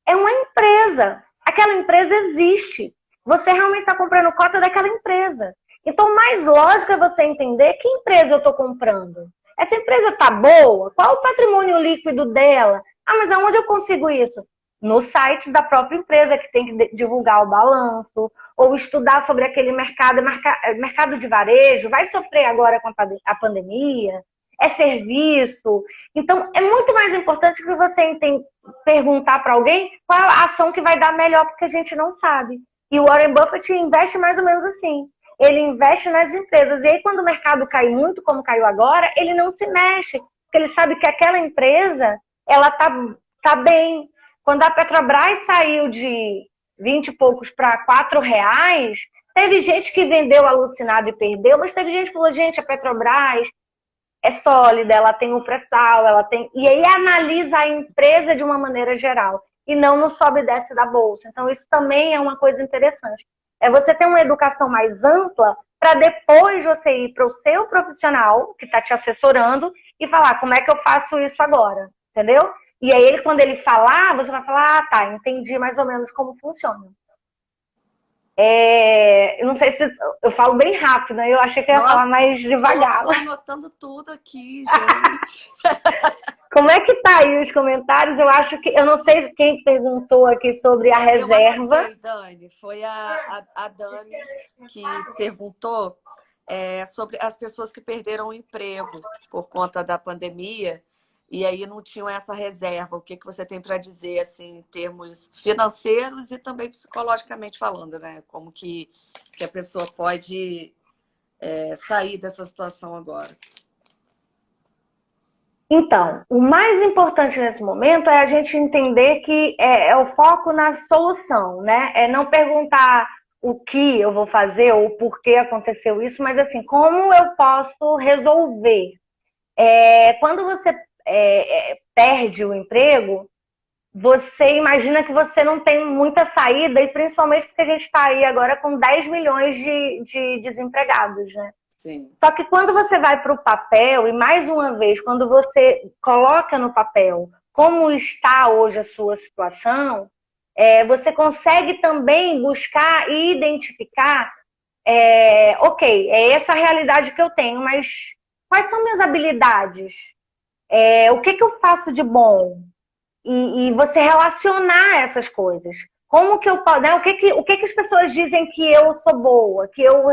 É uma empresa. Aquela empresa existe. Você realmente está comprando cota daquela empresa. Então, mais lógico é você entender que empresa eu estou comprando. Essa empresa está boa? Qual o patrimônio líquido dela? Ah, mas aonde eu consigo isso? No site da própria empresa, que tem que divulgar o balanço, ou estudar sobre aquele mercado de varejo, vai sofrer agora com a pandemia, é serviço. Então, é muito mais importante que você perguntar para alguém qual a ação que vai dar melhor, porque a gente não sabe. E o Warren Buffett investe mais ou menos assim. Ele investe nas empresas. E aí, quando o mercado cai muito, como caiu agora, ele não se mexe. Porque ele sabe que aquela empresa, ela tá bem. Quando a Petrobras saiu de 20 e poucos para R$ 4, teve gente que vendeu alucinado e perdeu, mas teve gente que falou, gente, a Petrobras é sólida, ela tem o pré-sal, ela tem... E aí analisa a empresa de uma maneira geral. E não no sobe e desce da bolsa. Então, isso também é uma coisa interessante. É você ter uma educação mais ampla para depois você ir para o seu profissional que está te assessorando e falar como é que eu faço isso agora, entendeu? E aí, quando ele falar, você vai falar, tá, entendi mais ou menos como funciona. Eu não sei se eu falo bem rápido, né? Eu achei que ia falar mais devagar. Eu tô anotando tudo aqui, gente. Como é que tá aí os comentários? Eu acho que... Eu não sei quem perguntou aqui sobre a reserva. Eu anotei, Dani. Foi a Dani que perguntou sobre as pessoas que perderam o emprego por conta da pandemia e aí não tinham essa reserva. O que você tem para dizer, assim, em termos financeiros e também psicologicamente falando, né? Como que a pessoa pode sair dessa situação agora? Então, o mais importante nesse momento é a gente entender que é o foco na solução, né? É não perguntar o que eu vou fazer ou por que aconteceu isso, mas assim, como eu posso resolver? Quando você perde o emprego, você imagina que você não tem muita saída, e principalmente porque a gente está aí agora com 10 milhões de desempregados, né? Sim. Só que quando você vai para o papel, e mais uma vez, quando você coloca no papel como está hoje a sua situação, você consegue também buscar e identificar, ok, é essa a realidade que eu tenho, mas quais são minhas habilidades? O que eu faço de bom? E você relacionar essas coisas. Como que eu posso, né? O que as pessoas dizem que eu sou boa, que eu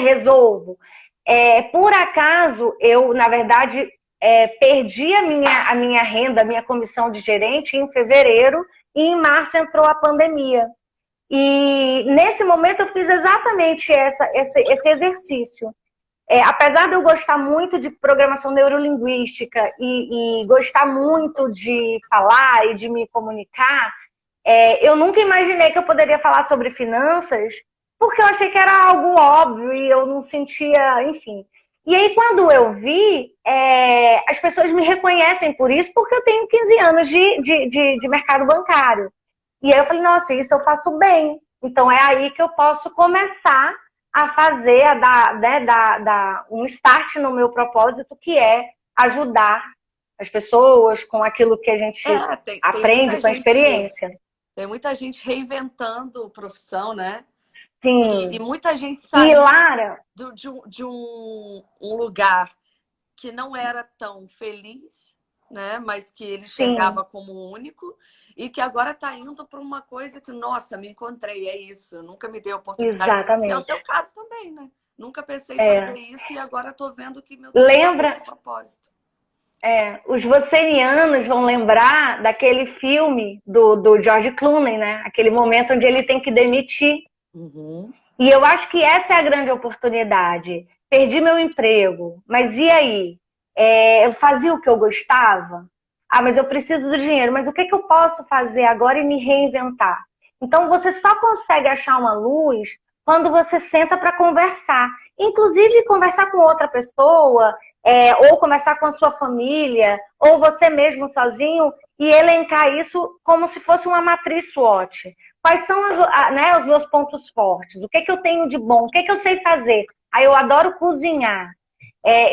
resolvo? Por acaso, eu, na verdade, perdi a minha renda, a minha comissão de gerente em fevereiro, e em março entrou a pandemia. E nesse momento eu fiz exatamente esse exercício. Apesar de eu gostar muito de programação neurolinguística e gostar muito de falar e de me comunicar, eu nunca imaginei que eu poderia falar sobre finanças, porque eu achei que era algo óbvio e eu não sentia, enfim. E aí, quando eu vi, as pessoas me reconhecem por isso, porque eu tenho 15 anos de mercado bancário. E aí eu falei, nossa, isso eu faço bem. Então é aí que eu posso começar a fazer, dar um start no meu propósito, que é ajudar as pessoas com aquilo que a gente aprende com a experiência. Tem muita gente reinventando profissão, né? E Sim. muita gente E saiu Lara, de um lugar que não era tão feliz, né? Mas que ele sim, chegava como único e que agora está indo para uma coisa que, nossa, me encontrei, é isso. Eu nunca me dei a oportunidade, que é o exatamente. teu caso também, né? Nunca pensei em fazer É. isso e agora estou vendo que meu Deus, é Lembra, esse o propósito. os vocenianos vão lembrar daquele filme do George Clooney, né? Aquele momento onde ele tem que demitir. Uhum. E eu acho que essa é a grande oportunidade. Perdi meu emprego, mas e aí? Eu fazia o que eu gostava? Ah, mas eu preciso do dinheiro. Mas o que, que eu posso fazer agora e me reinventar? Então você só consegue achar uma luz quando você senta para conversar. Inclusive conversar com outra pessoa, ou conversar com a sua família, ou você mesmo sozinho, e elencar isso como se fosse uma matriz SWOT. Quais são né, os meus pontos fortes? O que, que eu tenho de bom? O que, que eu sei fazer? Aí eu adoro cozinhar,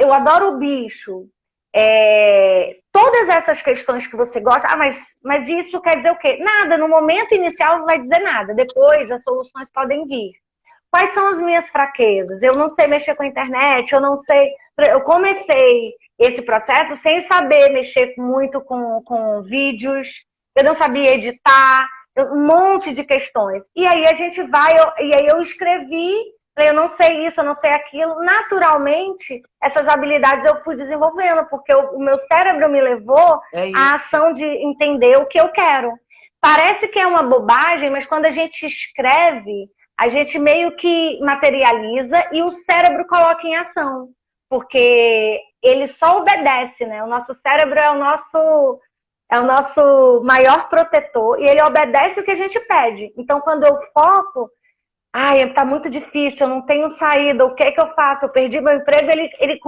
eu adoro o bicho. Todas essas questões que você gosta, mas isso quer dizer o quê? Nada, no momento inicial não vai dizer nada, depois as soluções podem vir. Quais são as minhas fraquezas? Eu não sei mexer com a internet, eu não sei. Eu comecei esse processo sem saber mexer muito com vídeos, eu não sabia editar, um monte de questões. E aí a gente vai, e aí eu escrevi, eu não sei isso, eu não sei aquilo. Naturalmente, essas habilidades eu fui desenvolvendo, porque o meu cérebro me levou É à isso. ação de entender o que eu quero. Parece que é uma bobagem, mas quando a gente escreve, a gente meio que materializa e o cérebro coloca em ação. Porque ele só obedece, né? O nosso cérebro é o nosso maior protetor e ele obedece o que a gente pede. Então, quando eu foco, tá muito difícil, eu não tenho saída, o que é que eu faço? Eu perdi meu emprego, ele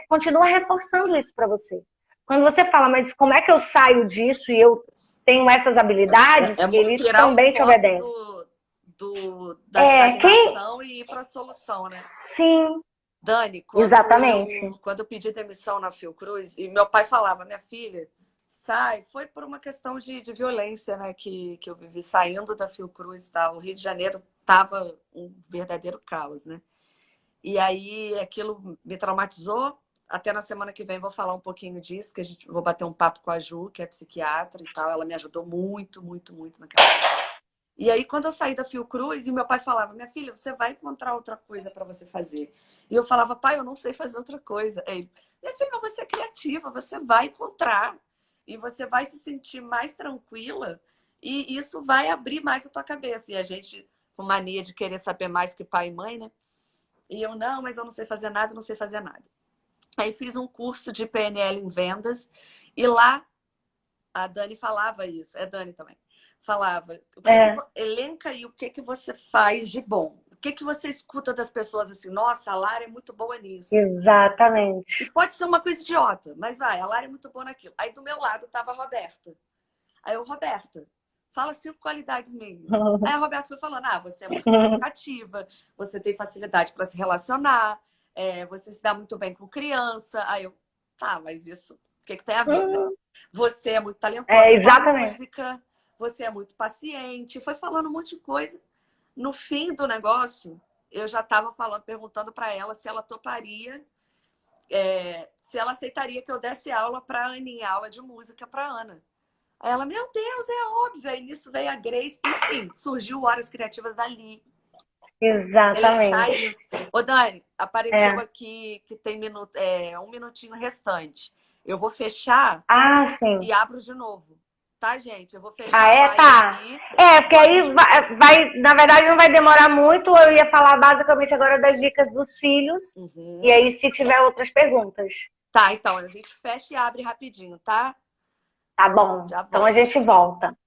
continua reforçando isso para você. Quando você fala, mas como é que eu saio disso e eu tenho essas habilidades, ele Tirar o também te foco obedece. da Quem? estagnação e ir para a solução, né? Sim, Dani, exatamente. quando eu pedi demissão na Fiocruz, e meu pai falava, minha filha, sai, foi por uma questão de violência, né, que eu vivi saindo da Fiocruz, tá? O Rio de Janeiro tava um verdadeiro caos, né? E aí aquilo me traumatizou. Até na semana que vem vou falar um pouquinho disso, que vou bater um papo com a Ju, que é psiquiatra e tal. Ela me ajudou muito, muito, muito naquela. E aí, quando eu saí da Fiocruz, e meu pai falava, minha filha, você vai encontrar outra coisa para você fazer. E eu falava, pai, eu não sei fazer outra coisa. Aí ele, minha filha, mas você é criativa, você vai encontrar. E você vai se sentir mais tranquila e isso vai abrir mais a tua cabeça. E a gente, com mania de querer saber mais que pai e mãe, né? E eu, não, mas eu não sei fazer nada, não sei fazer nada. Aí fiz um curso de PNL em vendas e lá a Dani falava isso, é Dani também. Falava, elenca aí o que você faz de bom. O que você escuta das pessoas assim, nossa, a Lara é muito boa nisso. E Exatamente. pode ser uma coisa idiota, mas vai, a Lara é muito boa naquilo. Aí do meu lado tava a Roberta. Aí eu, Roberta, fala 5 qualidades minhas. Aí a Roberta foi falando, você é muito comunicativa, você tem facilidade para se relacionar, você se dá muito bem com criança. Aí eu, tá, mas isso, o que tem a ver, né? Você é muito talentosa com a Exatamente. música, você é muito paciente. Foi falando um monte de coisa. No fim do negócio, eu já estava falando, perguntando para ela se ela toparia, se ela aceitaria que eu desse aula para a Aninha, aula de música para Ana. Aí ela, meu Deus, é óbvio. Aí nisso veio a Grace. Enfim, surgiu Horas Criativas dali. Elencar Exatamente. isso. Ô, Dani, apareceu É. aqui que tem um minutinho restante. Eu vou fechar Sim. e abro de novo. Tá, gente? Eu vou fechar a live Tá. aqui. Porque aí na verdade não vai demorar muito. Eu ia falar basicamente agora das dicas dos filhos. E Uhum. aí, se tiver outras perguntas. Tá, então, a gente fecha e abre rapidinho, tá? Tá bom. Já Então a volto. gente volta.